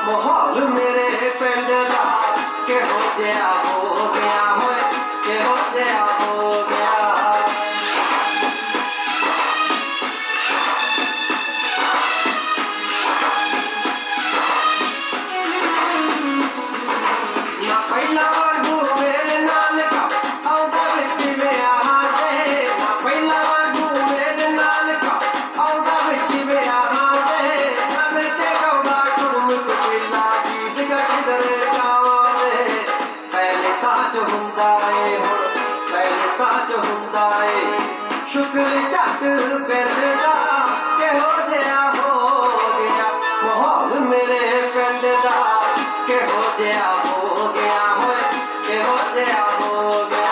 माहौल मेरे पिंड दा के हो गया होए, के हो गया ना पहला वांगू मेरे नानका आउंदा विच विआहां दे। ना पहला वांगू मेरे नानका आउंदा विच विआहां दे। ना मिलके गौदा गुरमुख पिला गीत गा किधरे जावां दे। पहले साच हुंदा ए हुण पहले साच हुंदा ए, शुक्र झट पिंड दा किहो जिहा हो गया माहौल मेरे पिंड दा किहो जिहा हो गया होए, किहो जिहा हो गया।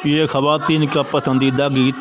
ये ख़वातीन का पसंदीदा गीत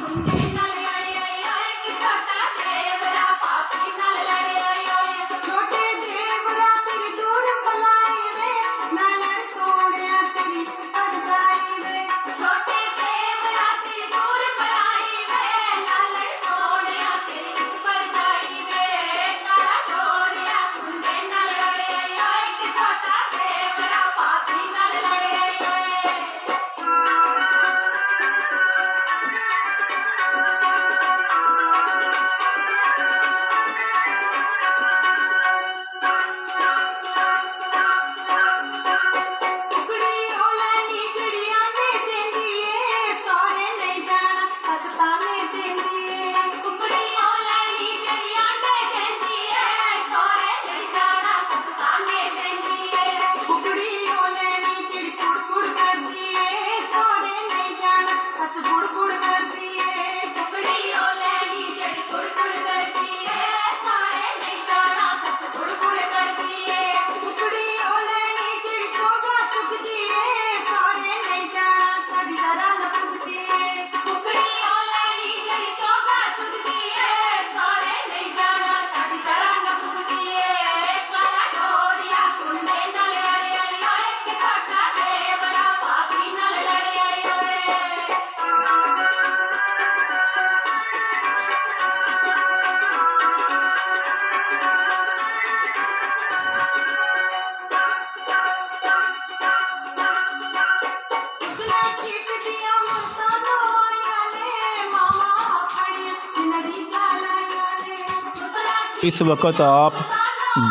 इस वक्त आप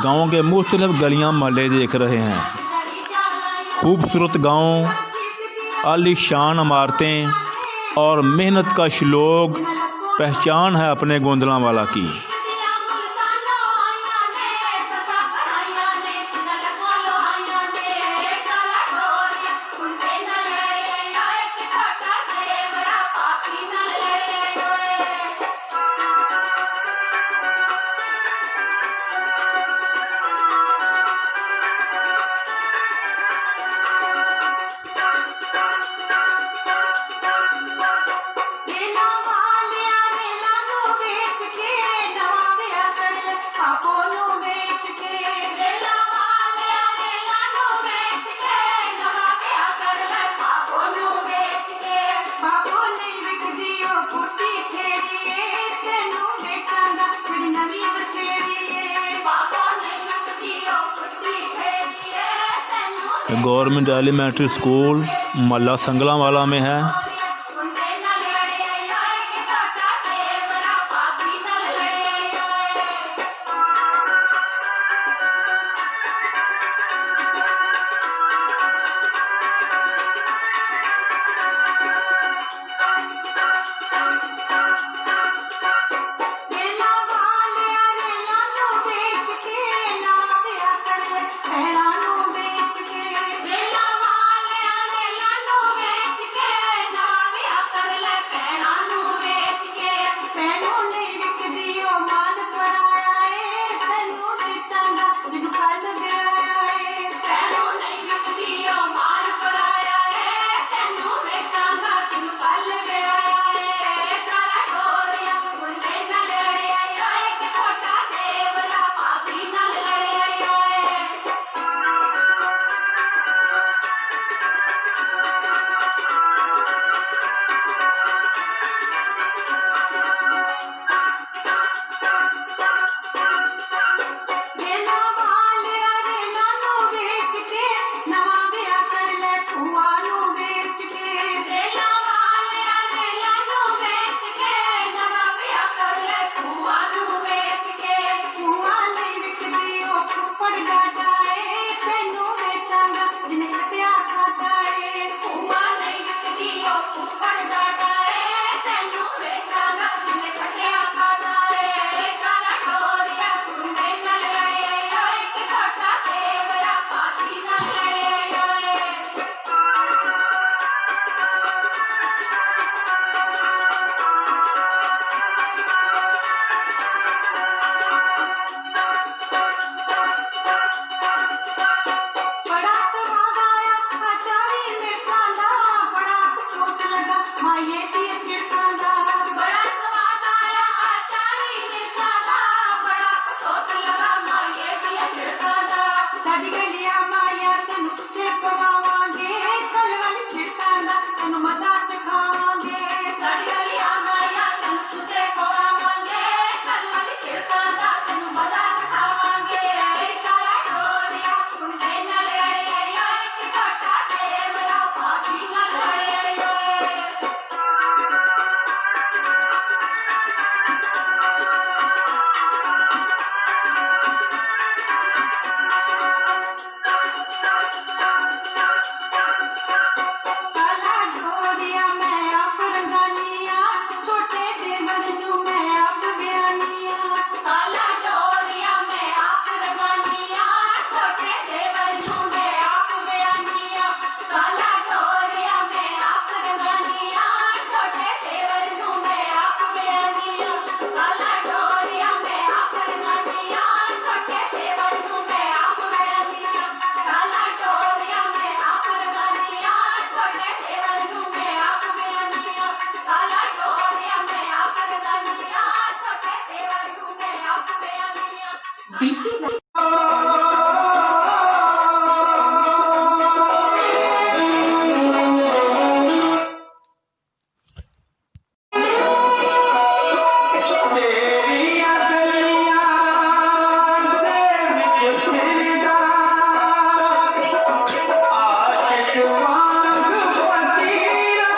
गांव के मुख्तलिफ गलियां मोहल्ले देख रहे हैं। खूबसूरत गांव, आलीशान इमारतें और मेहनत का श्लोक पहचान है अपने गोंदलांवाला की। गवर्नमेंट एलिमेंट्री स्कूल मल्ला संगलांवाला में है। तेरिया गलियां दे विच फिरदा आशिक वांग फकीरा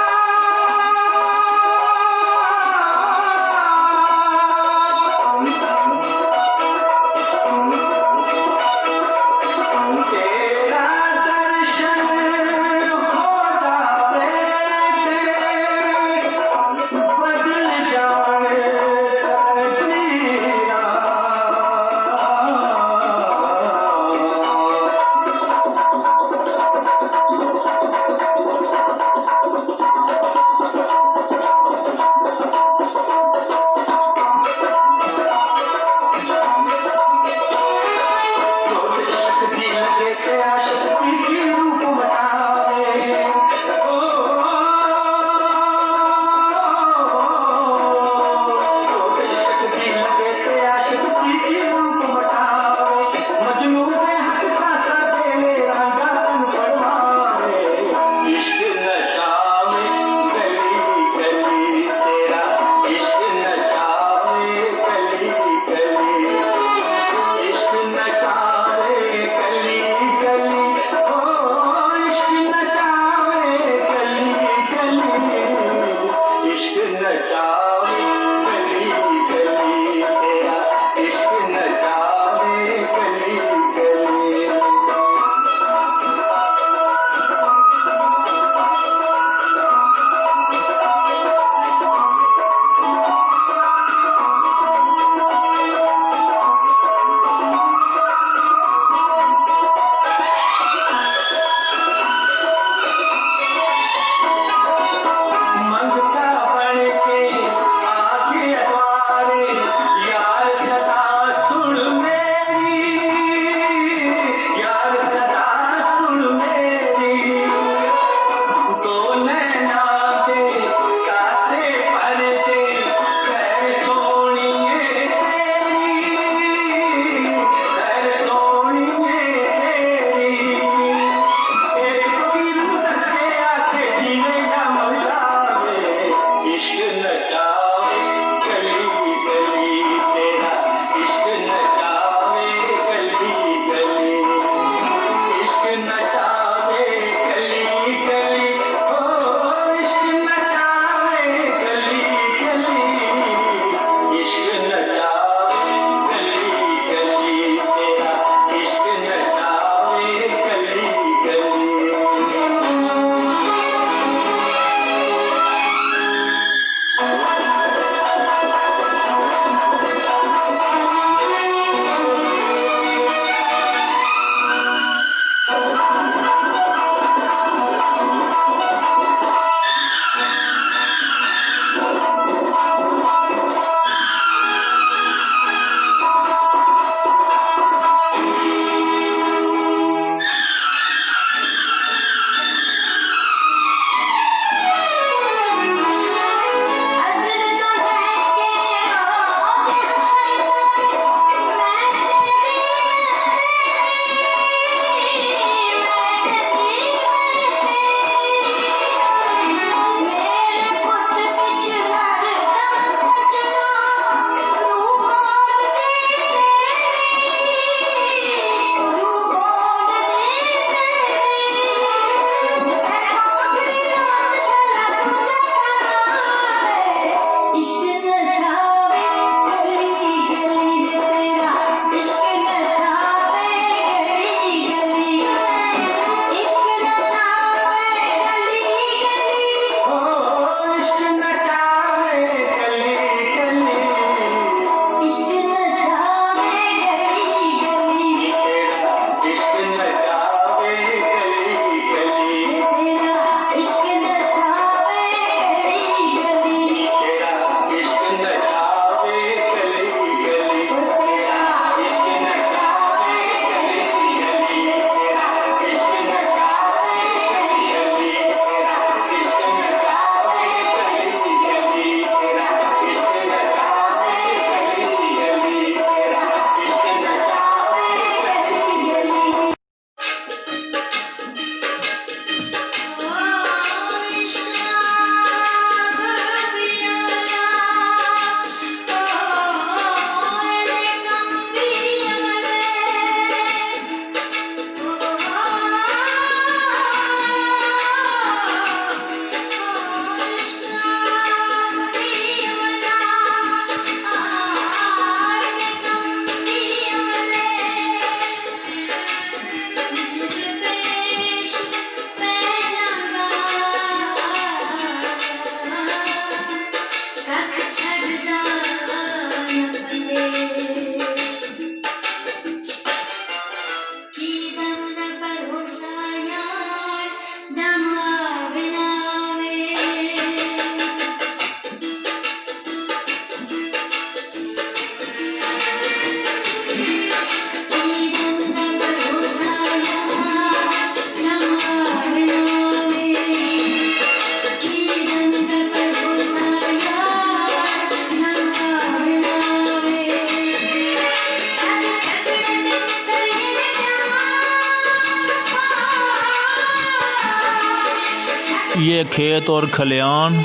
ये खेत और खलियान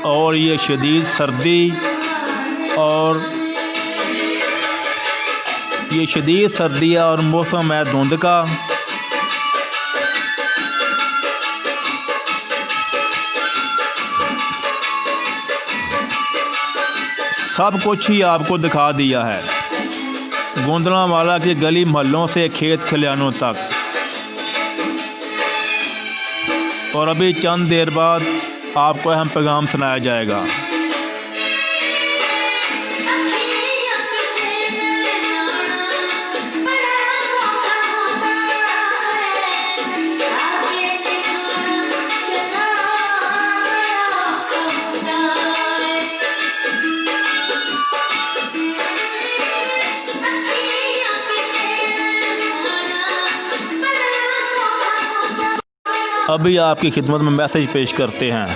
और ये शदीद सर्दी और ये शदीद सर्दियाँ और मौसम है धुंध का। सब कुछ ही आपको दिखा दिया है, गोंदलांवाला की गली मोहल्लों से खेत खलियानों तक। और अभी चंद देर बाद आपको अहम पैगाम सुनाया जाएगा। अभी आपकी खिदमत में मैसेज पेश करते हैं।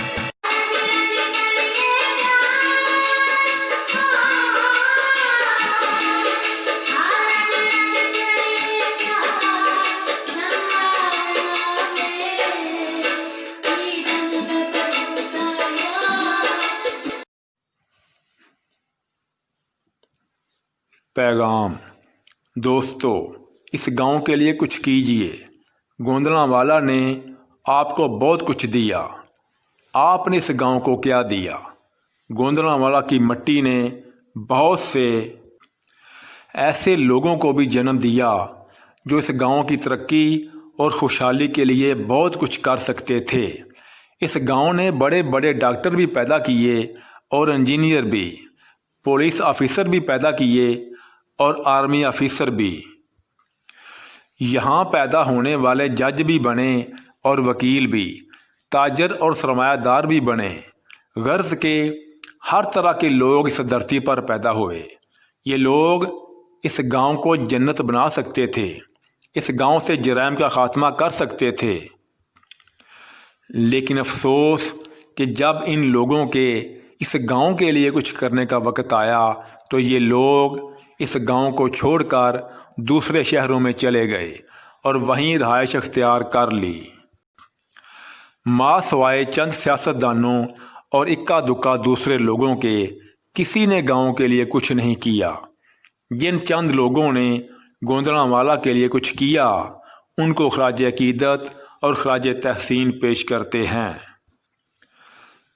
पैगाम। दोस्तों, इस गांव के लिए कुछ कीजिए। गोंदलांवाला ने आपको बहुत कुछ दिया, आपने इस गांव को क्या दिया? गोंदलांवाला की मिट्टी ने बहुत से ऐसे लोगों को भी जन्म दिया जो इस गांव की तरक्की और खुशहाली के लिए बहुत कुछ कर सकते थे। इस गांव ने बड़े बड़े डॉक्टर भी पैदा किए और इंजीनियर भी, पुलिस ऑफिसर भी पैदा किए और आर्मी ऑफिसर भी। यहाँ पैदा होने वाले जज भी बने और वकील भी, ताजर और सरमायादार भी बने। गर्ज के हर तरह के लोग इस धरती पर पैदा हुए। ये लोग इस गांव को जन्नत बना सकते थे, इस गांव से जराइम का खात्मा कर सकते थे। लेकिन अफसोस कि जब इन लोगों के इस गांव के लिए कुछ करने का वक्त आया तो ये लोग इस गांव को छोड़कर दूसरे शहरों में चले गए और वहीं रहायश अख्तियार कर ली। माँ सवाए चंद सियासतदानों और इक्का दुक्का दूसरे लोगों के किसी ने गांव के लिए कुछ नहीं किया। जिन चंद लोगों ने गोंदलांवाला के लिए कुछ किया उनको खराज अकीदत और खराज तहसीन पेश करते हैं।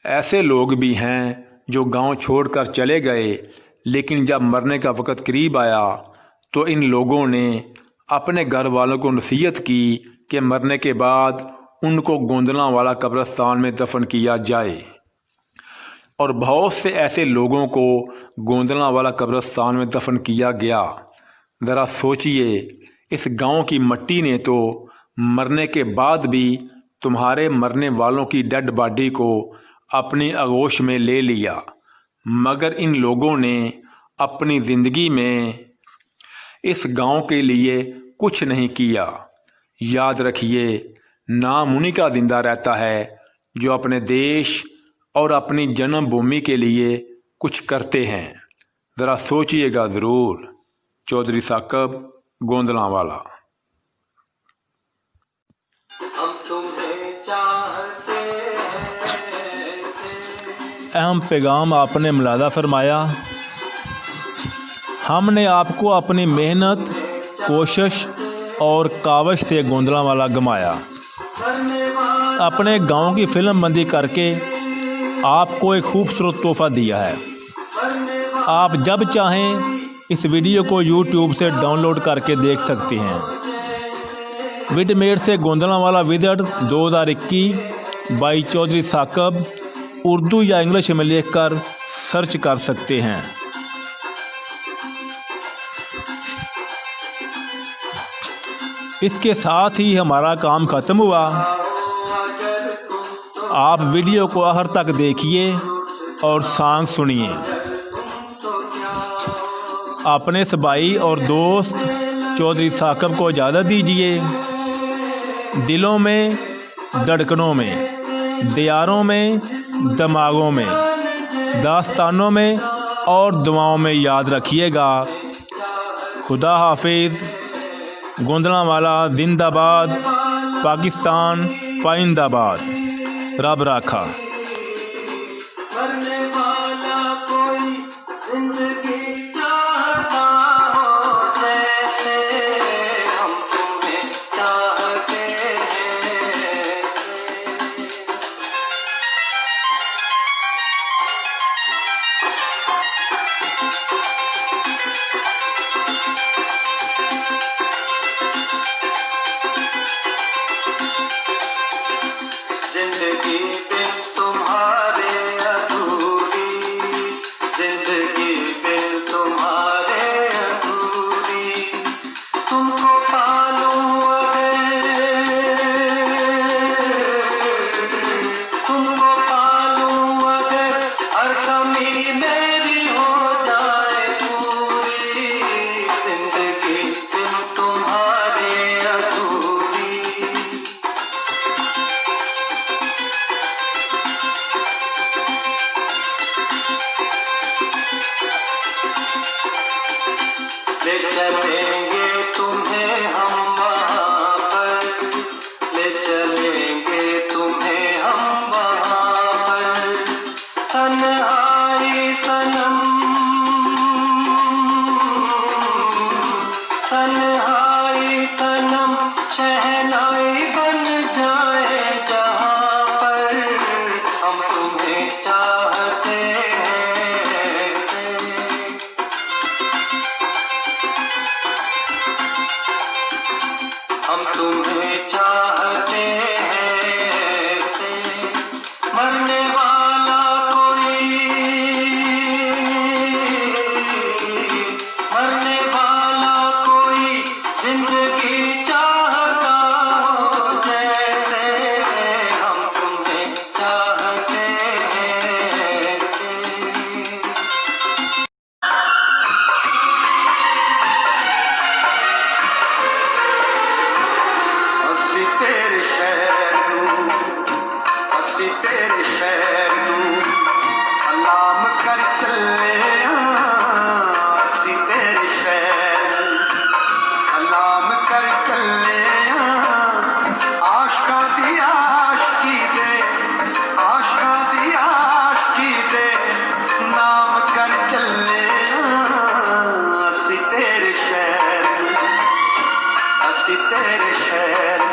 ऐसे लोग भी हैं जो गांव छोड़कर चले गए, लेकिन जब मरने का वक़्त करीब आया तो इन लोगों ने अपने घर वालों को नसीहत की कि मरने के बाद उनको गोंदलांवाला कब्रिस्तान में दफन किया जाए। और बहुत से ऐसे लोगों को गोंदलांवाला कब्रिस्तान में दफन किया गया। ज़रा सोचिए, इस गांव की मिट्टी ने तो मरने के बाद भी तुम्हारे मरने वालों की डेड बॉडी को अपनी आगोश में ले लिया, मगर इन लोगों ने अपनी ज़िंदगी में इस गांव के लिए कुछ नहीं किया। याद रखिए, नाम उन्हीं का जिंदा रहता है जो अपने देश और अपनी जन्मभूमि के लिए कुछ करते हैं। ज़रा सोचिएगा ज़रूर। चौधरी साकब, गोंदलांवाला। हम तुम्हें चाहते अहम पैगाम आपने मुलादा फरमाया। हमने आपको अपनी मेहनत, कोशिश और काविश से गोंदलांवाला गमाया। अपने गांव की फिल्म बंदी करके आपको एक खूबसूरत तोहफ़ा दिया है। आप जब चाहें इस वीडियो को YouTube से डाउनलोड करके देख सकते हैं। विडमेर से गोंदलावाला विदड़ 2021 बाई चौधरी साकब उर्दू या इंग्लिश में लिखकर सर्च कर सकते हैं। इसके साथ ही हमारा काम ख़त्म हुआ। आप वीडियो को आखिर तक देखिए और सॉन्ग सुनिए। अपने इस भाई और दोस्त चौधरी साकब को इजाज़त दीजिए। दिलों में, धड़कनों में, दियारों में, दिमागों में, दास्तानों में और दुआओं में याद रखिएगा। खुदा हाफिज़। गोंदलावाला जिंदाबाद, पाकिस्तान पाइंदाबाद। रब राखा। मरने वाला कोई जिंदगी चाहता हो जैसे हम तुम्हें चाहते हैं। जिंदगी बिन तुम्हारे अधूरी, जिंदगी बिन तुम्हारे अधूरी। तुमको पालूं अगर, तुमको पालूं अगर हर कमी मेरी हो जाए पूरी। जिंदगी बिन तुम्हारे अधूरी। ले चलेंगे तुम्हें हम वहाँ पर, ले चलेंगे तुम्हें हम वहाँ पर। तन्हाई सनम, तन्हाई सनम शहनाई बन जाए जहाँ पर। हम तुम्हें चाहते हैं। हम तुम्हें चाहते हैं से। मरने वाला कोई, मरने वाला कोई जिंदगी चाहता हो जैसे हम तुम्हें चाहते हैं से। ਅਸੀਂ ਤੇਰੇ ਸ਼ਹਿਰ ਨੂੰ, ਅਸੀਂ ਤੇਰੇ ਸ਼ਹਿਰ ਨੂੰ ਸਲਾਮ ਕਰ ਚੱਲੇ ਆਂ। ਅਸੀਂ ਤੇਰੇ ਸ਼ਹਿਰ ਨੂੰ ਸਲਾਮ ਕਰ ਚੱਲੇ ਆਂ। ਆਸ਼ਕਾਂ ਦੀ ਆਸ਼ਕੀ ਦੇ, ਆਸ਼ਕਾਂ ਦੀ ਆਸ਼ਕੀ ਦੇ ਨਾਮ ਕਰ ਚੱਲੇ ਆਂ। ਅਸੀਂ ਤੇਰੇ ਸ਼ਹਿਰ ਨੂੰ, ਅਸੀਂ ਤੇਰੇ ਸ਼ਹਿਰ ਨੂੰ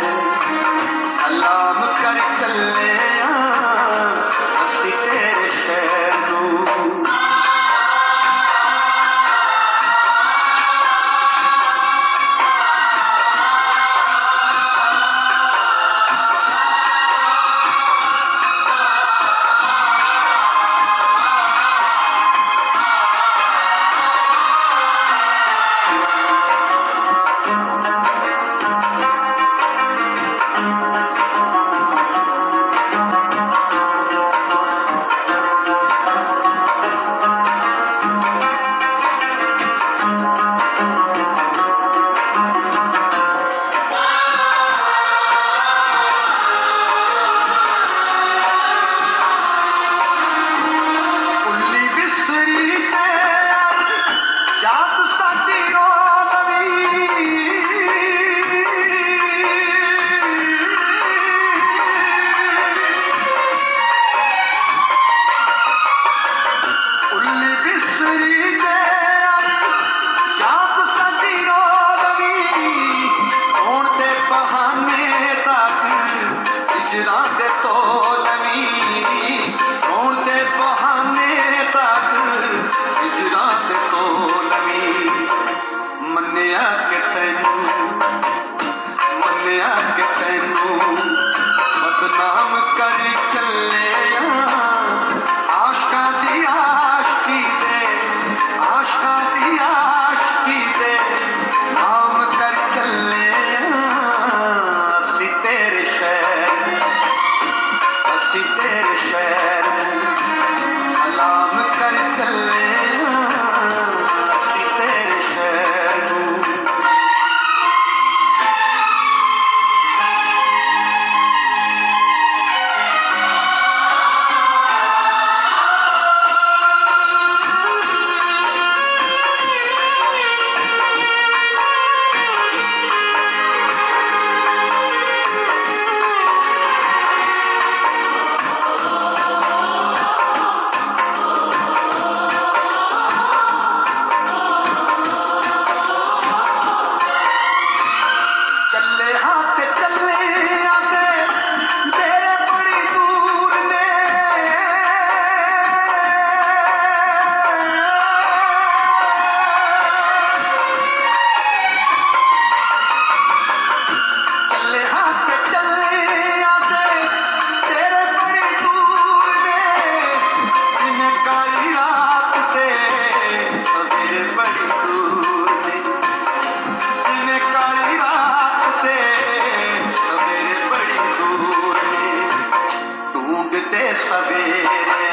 ਸਲਾਮ ਕਰ ਚੱਲੇ ਆਂ। ਅਸੀਂ ਤੇਰੇ ਸ਼ਹਿਰ ਨੂੰ। ਮੰਨਿਆ तेरे शहर असी तेरे शहर सलाम कर चले असी तेरे शहर सवेरे